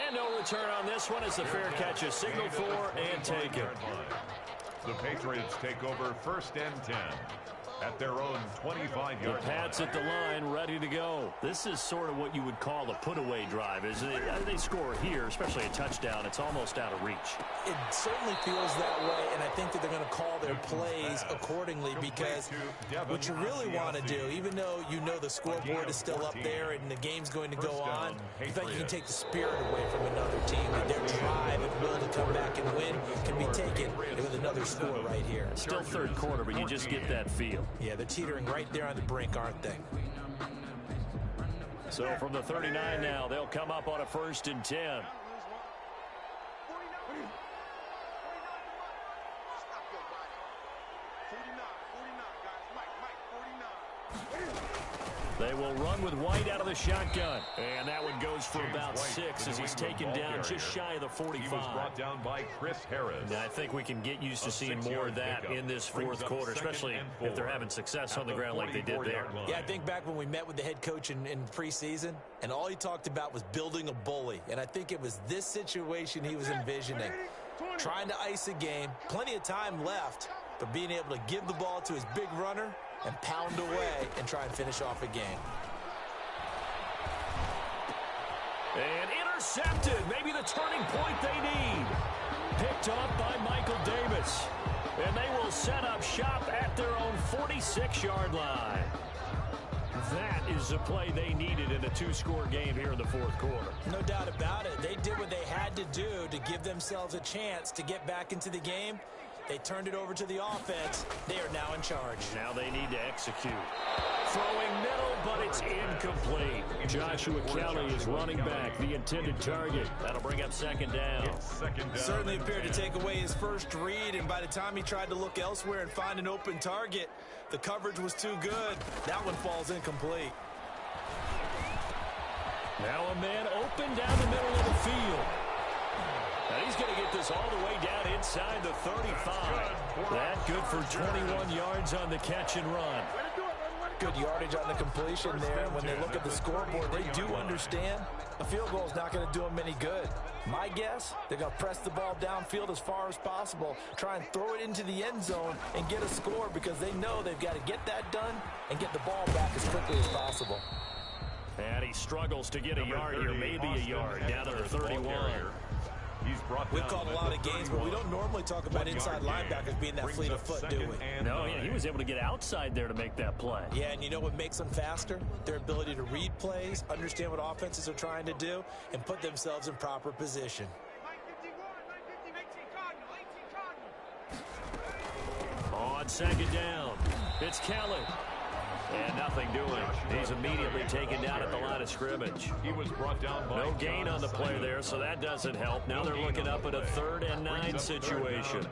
And no return on this one as the fair catch is signaled for and taken. The Patriots take over 1st and 10 at their own 25-yard line. The Pats at the line, ready to go. This is sort of what you would call a put-away drive, isn't it? They score here, especially a touchdown. It's almost out of reach. It certainly feels that way, and I think that they're going to call their plays accordingly because what you really want to do, even though you know the scoreboard is still up there and the game's going to go on, you think you can take the spirit away from another team, that their drive and will to come back and win can be taken with another score right here. Still third quarter, but you just get that feel. Yeah, they're teetering right there on the brink, aren't they? So from the 39 now, they'll come up on a 1st and 10. They will run with White out of the shotgun. And that one goes for about 6 as he's taken down just shy of the 45. He was brought down by Chris Harris. And I think we can get used to seeing more of that in this fourth quarter, especially if they're having success on the ground like they did there. Yeah, I think back when we met with the head coach in preseason, and all he talked about was building a bully. And I think it was this situation he was envisioning. Trying to ice a game, plenty of time left, but being able to give the ball to his big runner and pound away and try and finish off a game. And intercepted. Maybe the turning point they need. Picked up by Michael Davis. And they will set up shop at their own 46-yard line. That is the play they needed in a 2-score game here in the fourth quarter. No doubt about it. They did what they had to do to give themselves a chance to get back into the game. They turned it over to the offense. They are now in charge. Now they need to execute. Throwing middle, but it's incomplete. Joshua Kelly is running back, the intended target. That'll bring up second down. Certainly appeared to take away his first read, and by the time he tried to look elsewhere and find an open target, the coverage was too good. That one falls incomplete. Now a man open down the middle of the field. And he's going to get this all the way down inside the 35. That good for 21 yards on the catch and run. Good yardage on the completion there. When they look at the scoreboard, they do understand a field goal is not going to do them any good. My guess, they're going to press the ball downfield as far as possible, try and throw it into the end zone and get a score because they know they've got to get that done and get the ball back as quickly as possible. And he struggles to get a yard here, maybe a yard, down to the 31. We've called a lot of games, but we don't normally talk about inside linebackers being that fleet of foot, do we? No, yeah, he was able to get outside there to make that play. Yeah, and you know what makes them faster? Their ability to read plays, understand what offenses are trying to do, and put themselves in proper position. On second down, it's Kelly. And nothing doing. He's immediately taken down at the line of scrimmage. He was brought down by no gain on the play there, so that doesn't help. Now they're looking up at a 3rd and 9 situation.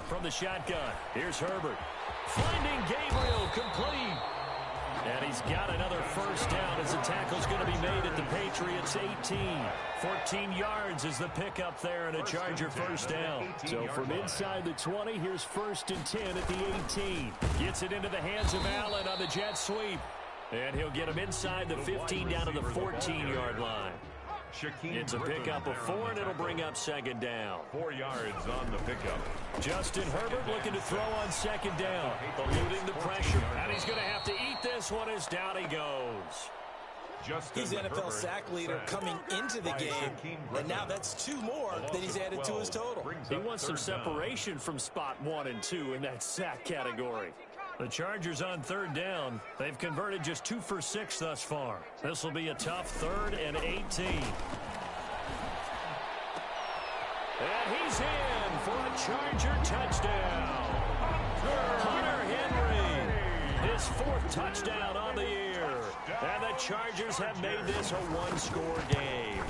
From the shotgun, here's Herbert. Finding Gabriel, complete. And he's got another first down as the tackle's going to be made at the Patriots 18. 14 yards is the pickup there and a Charger first down. So from inside the 20, here's 1st and 10 at the 18. Gets it into the hands of Allen on the jet sweep. And he'll get him inside the 15 down to the 14-yard line. It's a pickup of 4, and it'll bring up second down. 4 yards on the pickup. Justin Herbert looking to throw on second down. Eluding the pressure, and he's going to have to eat this one as down he goes. He's NFL sack leader coming into the game, and now that's 2 more that he's added to his total. He wants some separation from spot 1 and 2 in that sack category. The Chargers on 3rd down. They've converted just 2 for 6 thus far. This will be a tough 3rd and 18. And he's in for a Charger touchdown. Hunter Henry, his 4th touchdown on the year. And the Chargers have made this a 1-score game.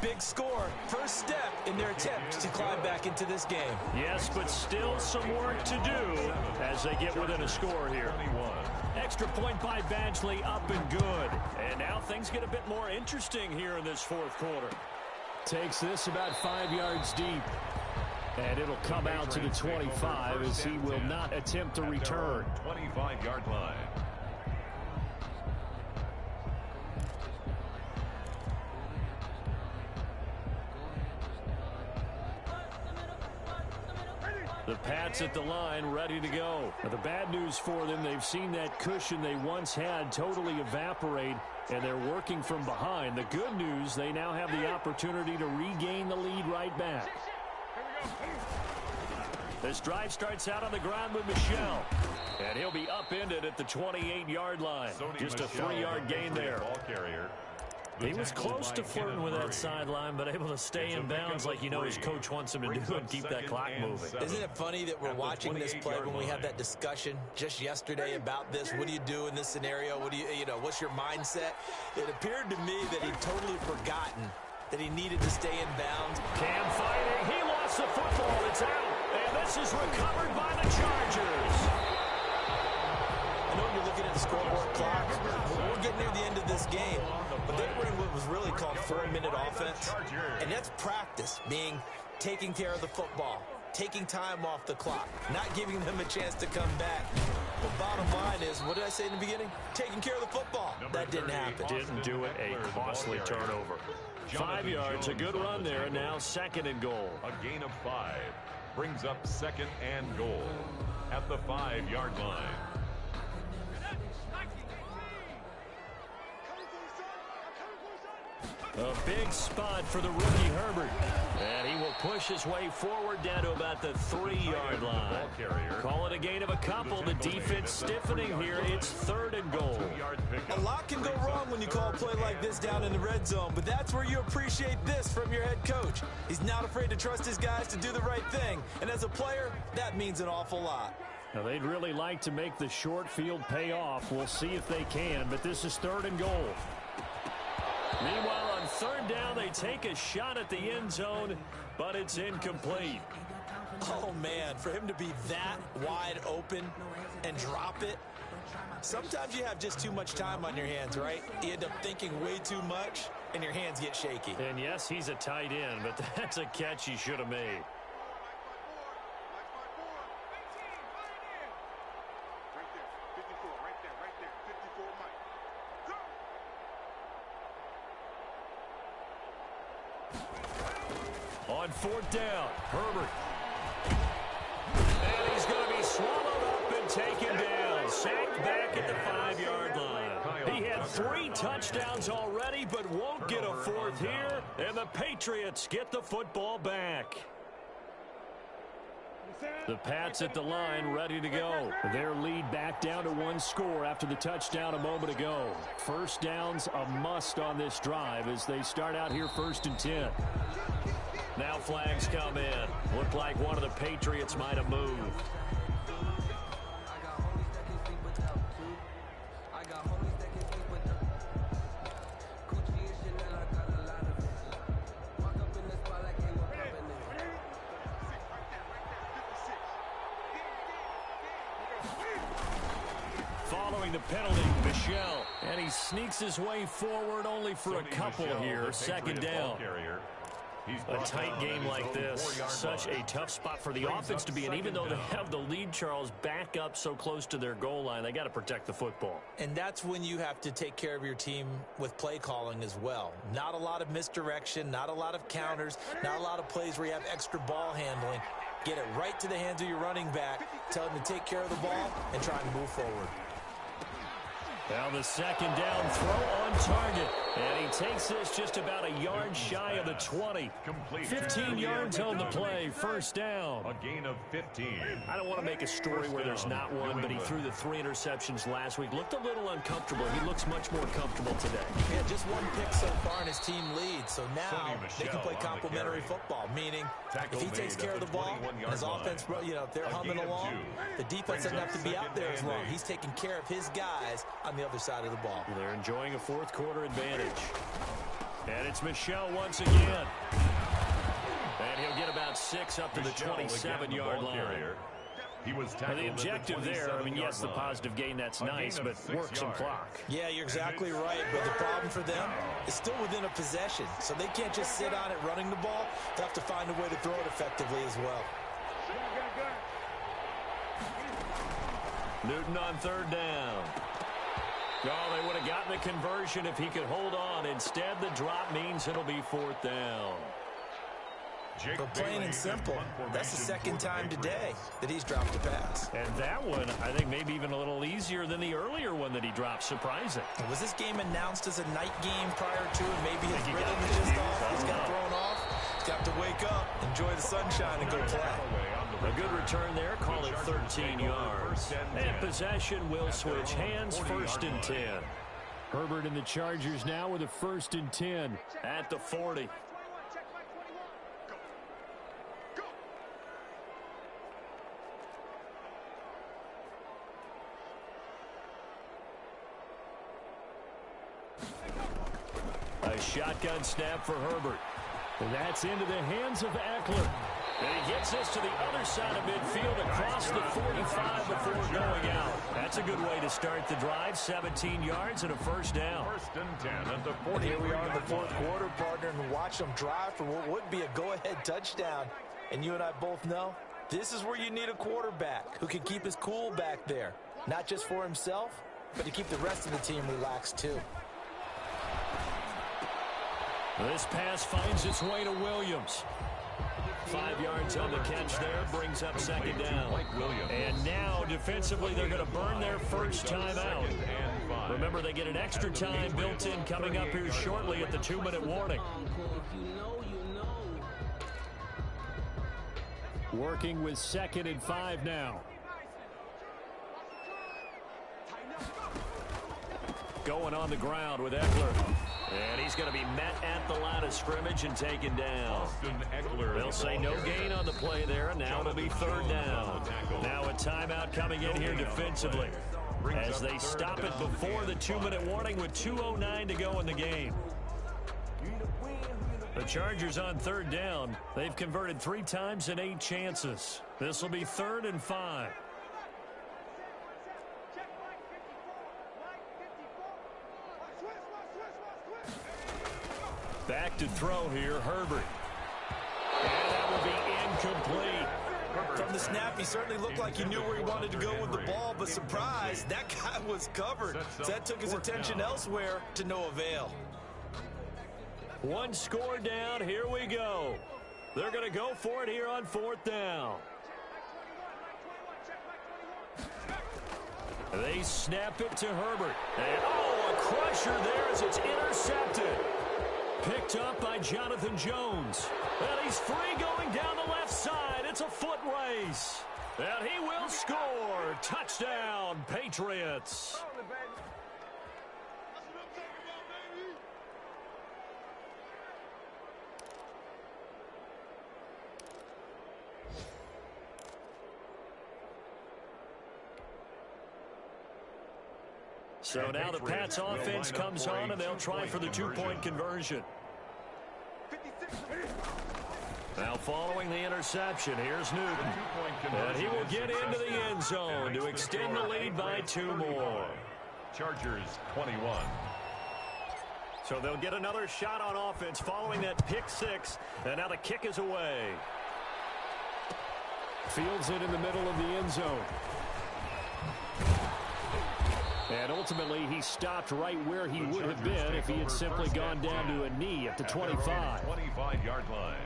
Big score, first step in their attempt to climb back into this game. Yes, but still some work to do as they get within a score here. Extra point by Badgley, up and good. And now things get a bit more interesting here in this 4th quarter. Takes this about 5 yards deep. And it'll come out to the 25 as he will not attempt to return. 25-yard line. The Pats at the line, ready to go. Now, the bad news for them, they've seen that cushion they once had totally evaporate, and they're working from behind. The good news, they now have the opportunity to regain the lead right back. This drive starts out on the ground with Michel, and he'll be upended at the 28-yard line. Just a 3-yard gain there. Ball carrier. He was close to flirting with that sideline, but able to stay in bounds like you know his coach wants him to do and keep that clock moving. Isn't it funny that we're watching this play when we had that discussion just yesterday about this? What do you do in this scenario? What do you know, what's your mindset? It appeared to me that he'd totally forgotten that he needed to stay in bounds. Cam fighting. He lost the football. It's out. And this is recovered by the Chargers. I know you're looking at the scoreboard clock. We're getting near the end of this game. But they were in what was really called 4-minute offense. And that's practice, meaning taking care of the football, taking time off the clock, not giving them a chance to come back. The bottom line is, what did I say in the beginning? Taking care of the football. That didn't happen. Didn't do it. A costly turnover. 5 yards, a good run there, and now 2nd and goal. A gain of 5 brings up 2nd and goal at the 5-yard line. A big spot for the rookie Herbert. And he will push his way forward down to about the 3-yard line. Call it a gain of a couple. The defense stiffening here. It's 3rd and goal. A lot can go wrong when you call a play like this down in the red zone, but that's where you appreciate this from your head coach. He's not afraid to trust his guys to do the right thing, and as a player, that means an awful lot. Now, they'd really like to make the short field pay off. We'll see if they can, but this is 3rd and goal. Meanwhile, on 3rd down, they take a shot at the end zone, but it's incomplete. Oh, man, for him to be that wide open and drop it. Sometimes you have just too much time on your hands, right? You end up thinking way too much, and your hands get shaky. And yes, he's a tight end, but that's a catch he should have made. On 4th down, Herbert. And he's going to be swallowed up and taken down. Sacked back at the 5-yard line. He had 3 touchdowns already, but won't get a 4th here. And the Patriots get the football back. The Pats at the line, ready to go. Their lead back down to 1 score after the touchdown a moment ago. 1st down's a must on this drive as they start out here 1st and 10. Now flags come in. Looked like one of the Patriots might have moved. Following the penalty, Michel. And he sneaks his way forward only for a couple here. 2nd down. A tight game like this, such a tough spot for the offense to be in. Even though they have the lead, Charles, back up so close to their goal line, they got to protect the football. And that's when you have to take care of your team with play calling as well. Not a lot of misdirection, not a lot of counters, not a lot of plays where you have extra ball handling. Get it right to the hands of your running back, tell him to take care of the ball, and try and move forward. Now the 2nd down throw on target. And he takes this just about a yard shy of the 20. 15 yards on the play. 1st down. A gain of 15. I don't want to make a story where there's not one, but he threw the 3 interceptions last week. Looked a little uncomfortable. He looks much more comfortable today. Yeah, just 1 pick so far and his team leads. So now they can play complementary football, meaning if he takes care of the ball and his offense, they're humming along, the defense doesn't have to be out there as long. He's taking care of his guys on the other side of the ball. They're enjoying a 4th quarter advantage. And it's Michel once again. And he'll get about 6 up to the 27-yard line. Now the objective there, yes, the positive gain, that's nice, but work some clock. Yeah, you're exactly right, but the problem for them is still within a possession, so they can't just sit on it running the ball. They have to find a way to throw it effectively as well. Newton on 3rd down. Oh, they would have gotten the conversion if he could hold on. Instead, the drop means it'll be 4th down. But plain and simple, that's the 2nd time today that he's dropped a pass. And that one, I think, maybe even a little easier than the earlier one that he dropped. Surprising. Was this game announced as a night game prior to it? Maybe his rhythm is just off. He's got thrown off. He's got to wake up, enjoy the sunshine, and go play. A good return there. Call it 13 yards. And possession will switch hands. 1st and 10. Herbert and the Chargers now with a 1st and 10 at the 40. A shotgun snap for Herbert. And that's into the hands of Eckler. And he gets this to the other side of midfield across the 45 before going out. That's a good way to start the drive. 17 yards and a 1st down. 1st and 10 at the 40. Here we are in the 4th quarter, partner, and watch them drive for what would be a go-ahead touchdown. And you and I both know this is where you need a quarterback who can keep his cool back there. Not just for himself, but to keep the rest of the team relaxed too. This pass finds its way to Williams. 5 yards on the catch there, brings up second down. And now, defensively, they're going to burn their first time out. Remember, they get an extra time built in coming up here shortly at the 2-minute warning. Working with 2nd and 5 now. Going on the ground with Eckler. And he's going to be met at the line of scrimmage and taken down. They'll say no gain on the play there, and now it'll be 3rd down. Now a timeout coming in here defensively as they stop it before the 2-minute warning with 2:09 to go in the game. The Chargers on 3rd down. They've converted 3 times in 8 chances. This will be 3rd and 5. Back to throw here, Herbert. And that will be incomplete. From the snap, he certainly looked like he knew where he wanted to go with the ball, but surprise, that guy was covered. So that took his attention elsewhere to no avail. 1 score down, here we go. They're going to go for it here on 4th down. They snap it to Herbert. And, a crusher there as it's intercepted. Picked up by Jonathan Jones. And he's free going down the left side. It's a foot race. And he will score. Touchdown, Patriots. So now the Pats offense comes on, and they'll try for the 2-point conversion. Now following the interception, here's Newton. And he will get into the end zone to extend the lead by 2 more. Chargers 21. So they'll get another shot on offense following that pick 6. And now the kick is away. Fields it in the middle of the end zone. And ultimately, he stopped right where he would have been if he had simply gone down to a knee at the 25. 25-yard line.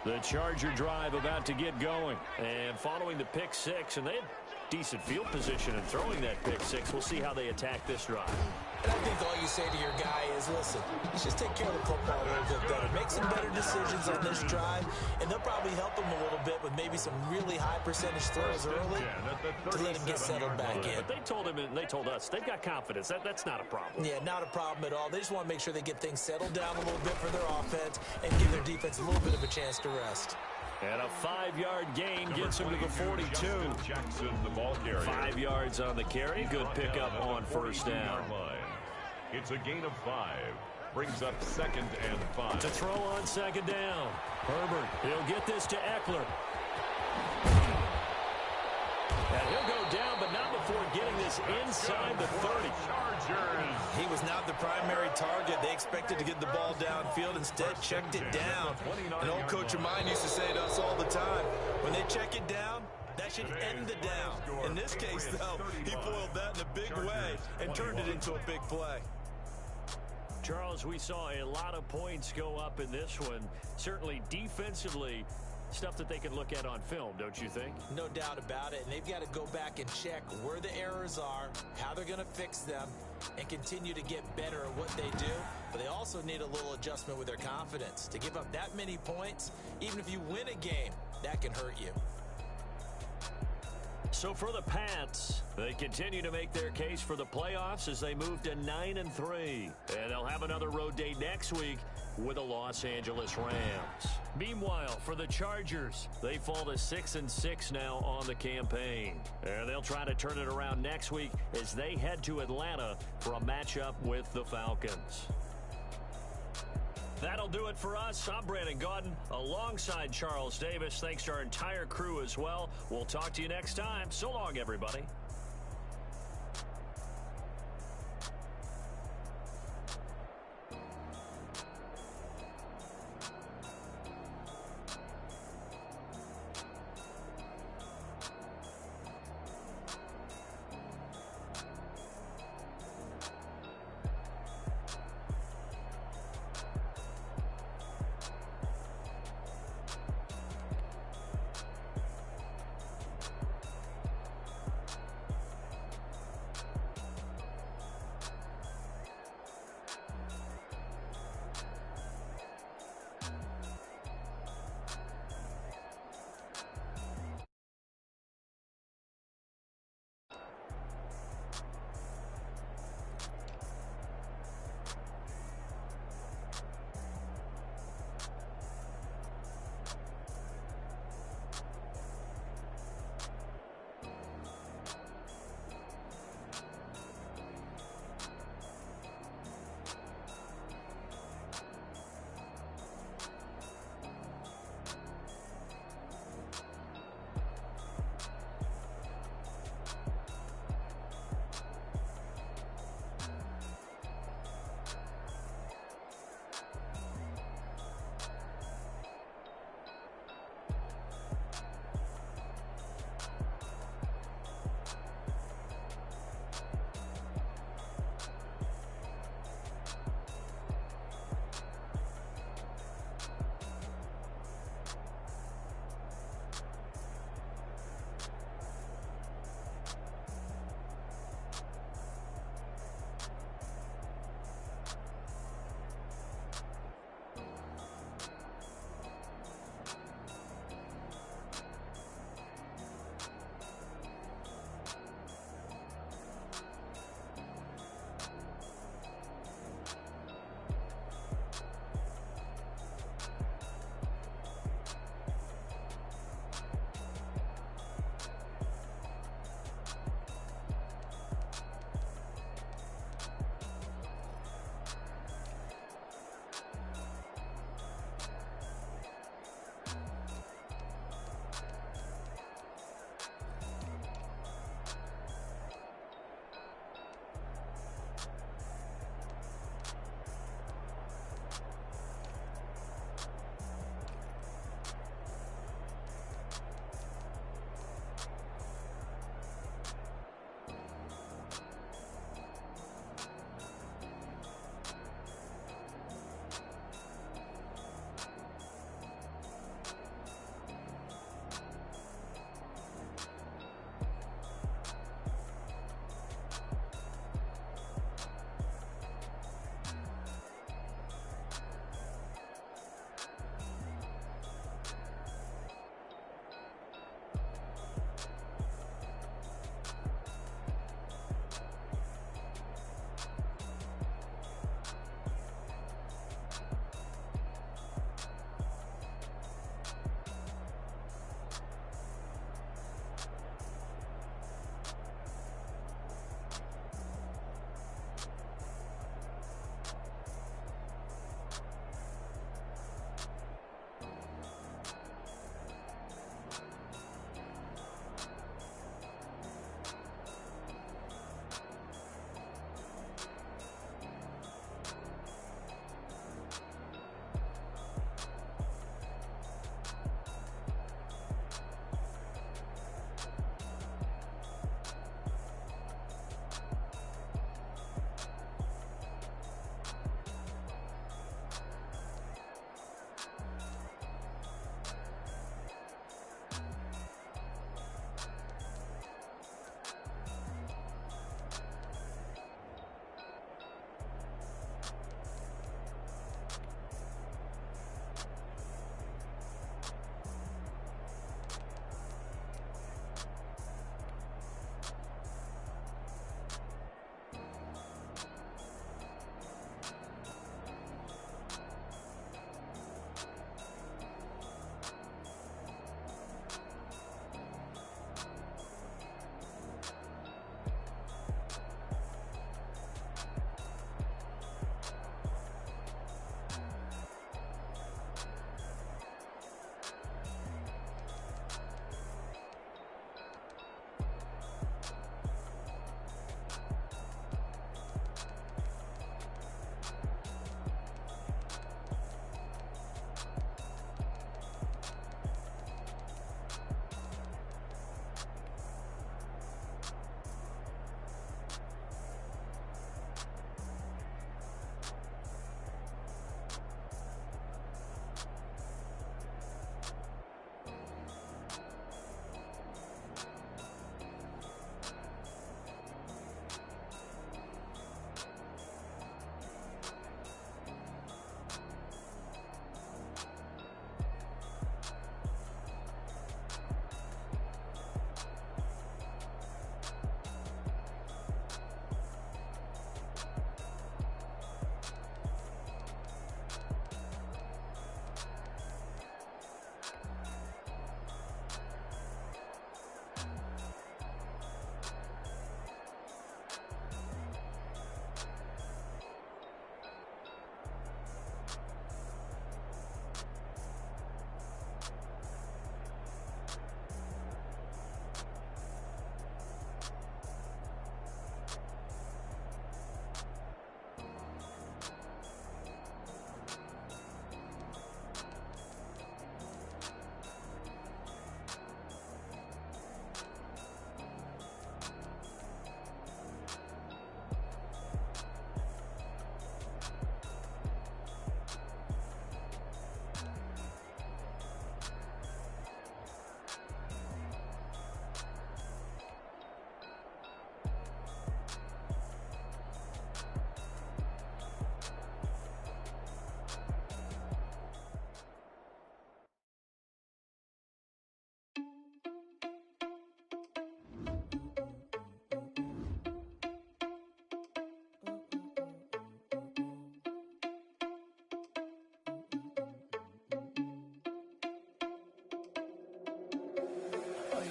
The Charger drive about to get going. And following the pick 6, and they had decent field position in throwing that pick 6. We'll see how they attack this drive. And I think all you say to your guy is, listen, let's just take care of the football a little bit better. Make some better decisions on this drive, and they'll probably help him a little bit with maybe some really high percentage throws early to let him get settled back in. But they told him, and they told us, they've got confidence. That's not a problem. Yeah, not a problem at all. They just want to make sure they get things settled down a little bit for their offense and give their defense a little bit of a chance to rest. And a 5-yard gain gets him to the 42. Jackson, the ball carrier. 5 yards on the carry. Good pickup on 1st down. It's a gain of 5. Brings up 2nd and 5. To throw on 2nd down. Herbert, he'll get this to Eckler. And he'll go down, but not before getting this inside the 30. Chargers. He was not the primary target. They expected to get the ball downfield. Instead, checked it down. An old coach of mine used to say to us all the time, when they check it down, that should end the down. In this case, though, he foiled that in a big way and turned it into a big play. Charles, we saw a lot of points go up in this one. Certainly defensively, stuff that they can look at on film, don't you think? No doubt about it. And they've got to go back and check where the errors are, how they're going to fix them, and continue to get better at what they do. But they also need a little adjustment with their confidence. To give up that many points, even if you win a game, that can hurt you. So for the Pats, they continue to make their case for the playoffs as they move to 9-3. And they'll have another road day next week with the Los Angeles Rams. Meanwhile, for the Chargers, they fall to 6-6 now on the campaign. And they'll try to turn it around next week as they head to Atlanta for a matchup with the Falcons. That'll do it for us. I'm Brandon Gaudin alongside Charles Davis. Thanks to our entire crew as well. We'll talk to you next time. So long, everybody.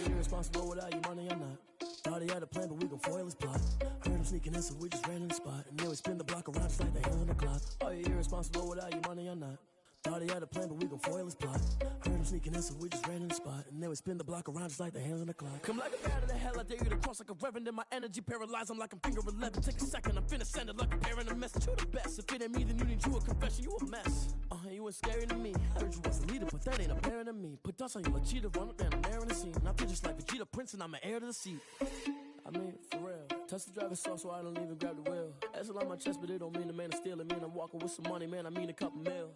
you irresponsible without your money or not? Thought he had a plan, but we gon' foil his plot. Heard him sneaking in, so we just ran in the spot. And then we spin the block around just like the hands on the clock. Are you irresponsible without your money or not? Thought he had a plan, but we gon' foil his plot. Heard him sneaking in, so we just ran in the spot. And then we spin the block around just like the hands on the clock. Come like a bat of the hell, I dare you to cross like a reverend. In my energy paralyzed, I'm like I'm finger 11. Take a second, I'm finna send it like a parent a message. You the best, if it ain't me, then you need you a confession. You a mess, you ain't scary to me. Heard you was a leader, but that ain't apparent to me. Put dust on you like cheetah, run up down the air in the scene. I feel just like Vegeta Prince, and I'm an heir to the seat. I mean, for real. Touch the driver's soft, so I don't even grab the wheel. That's on my chest, but it don't mean the man is stealing. Mean I'm walking with some money, man, I mean a couple mil.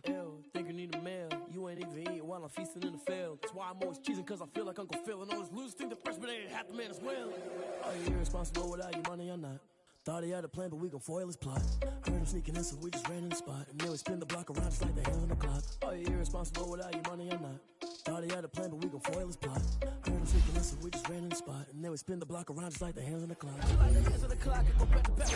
Ew, think you need a meal. You ain't even eating while I'm feasting in the field. That's why I'm always cheesing, cause I feel like Uncle Phil. And all this loose think the freshman ain't half the man as well. Are you irresponsible without your money or not? Thought he had a plan, but we gon' foil his plot. Heard him sneaking in, so we just ran in the spot. And then we spin the block around just like the hands on the clock. Are you irresponsible without your money or not? Thought he had a plan, but we gon' foil his plot. Heard him sneaking in, so we just ran in the spot. And then we spin the block around just like the hands on the clock. Just like the hands on the clock, I go back to back.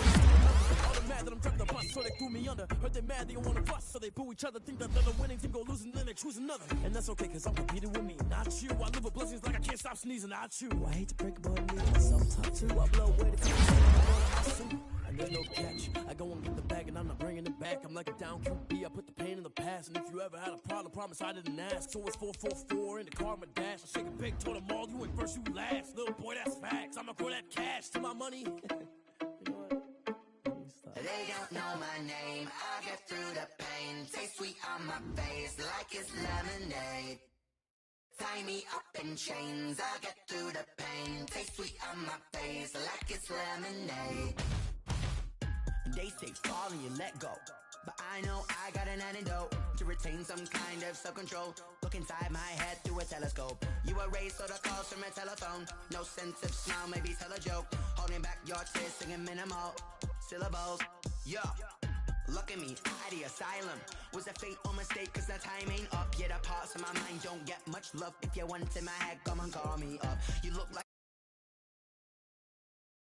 All they mad that I'm driving the bus, so they threw me under. Heard they mad, they don't wanna bust, so they boo each other. Think that they're the winning team, go losing, then they choose another. And that's okay, cause I'm competing with me, not you. I live with blessings like I can't stop sneezing, not you. I hate to break it, but I need myself top too. I blow away the conversation, and there's no catch. I go and get the bag and I'm not bringing it back. I'm like a down QB, I put the pain in the past. And if you ever had a problem, promise I didn't ask. So it's 444 in the car, my dash. I shake a big, told them all, you ain't first, you last. Little boy, that's facts. I'ma grow that cash to my money. You know what? They don't know my name, I get through the pain. Taste sweet on my face like it's lemonade. Tie me up in chains, I get through the pain. Taste sweet on my face like it's lemonade. They say fall and you let go, but I know I got an antidote to retain some kind of self-control. Look inside my head through a telescope. You erase all the calls from a telephone. No sense of smile, maybe tell a joke. Holding back your tears, singing minimal syllables. Yeah, look at me, out the asylum. Was a fate or mistake, cause the time ain't up. Yeah, the parts of my mind don't get much love. If you want in my head, come and call me up. You look like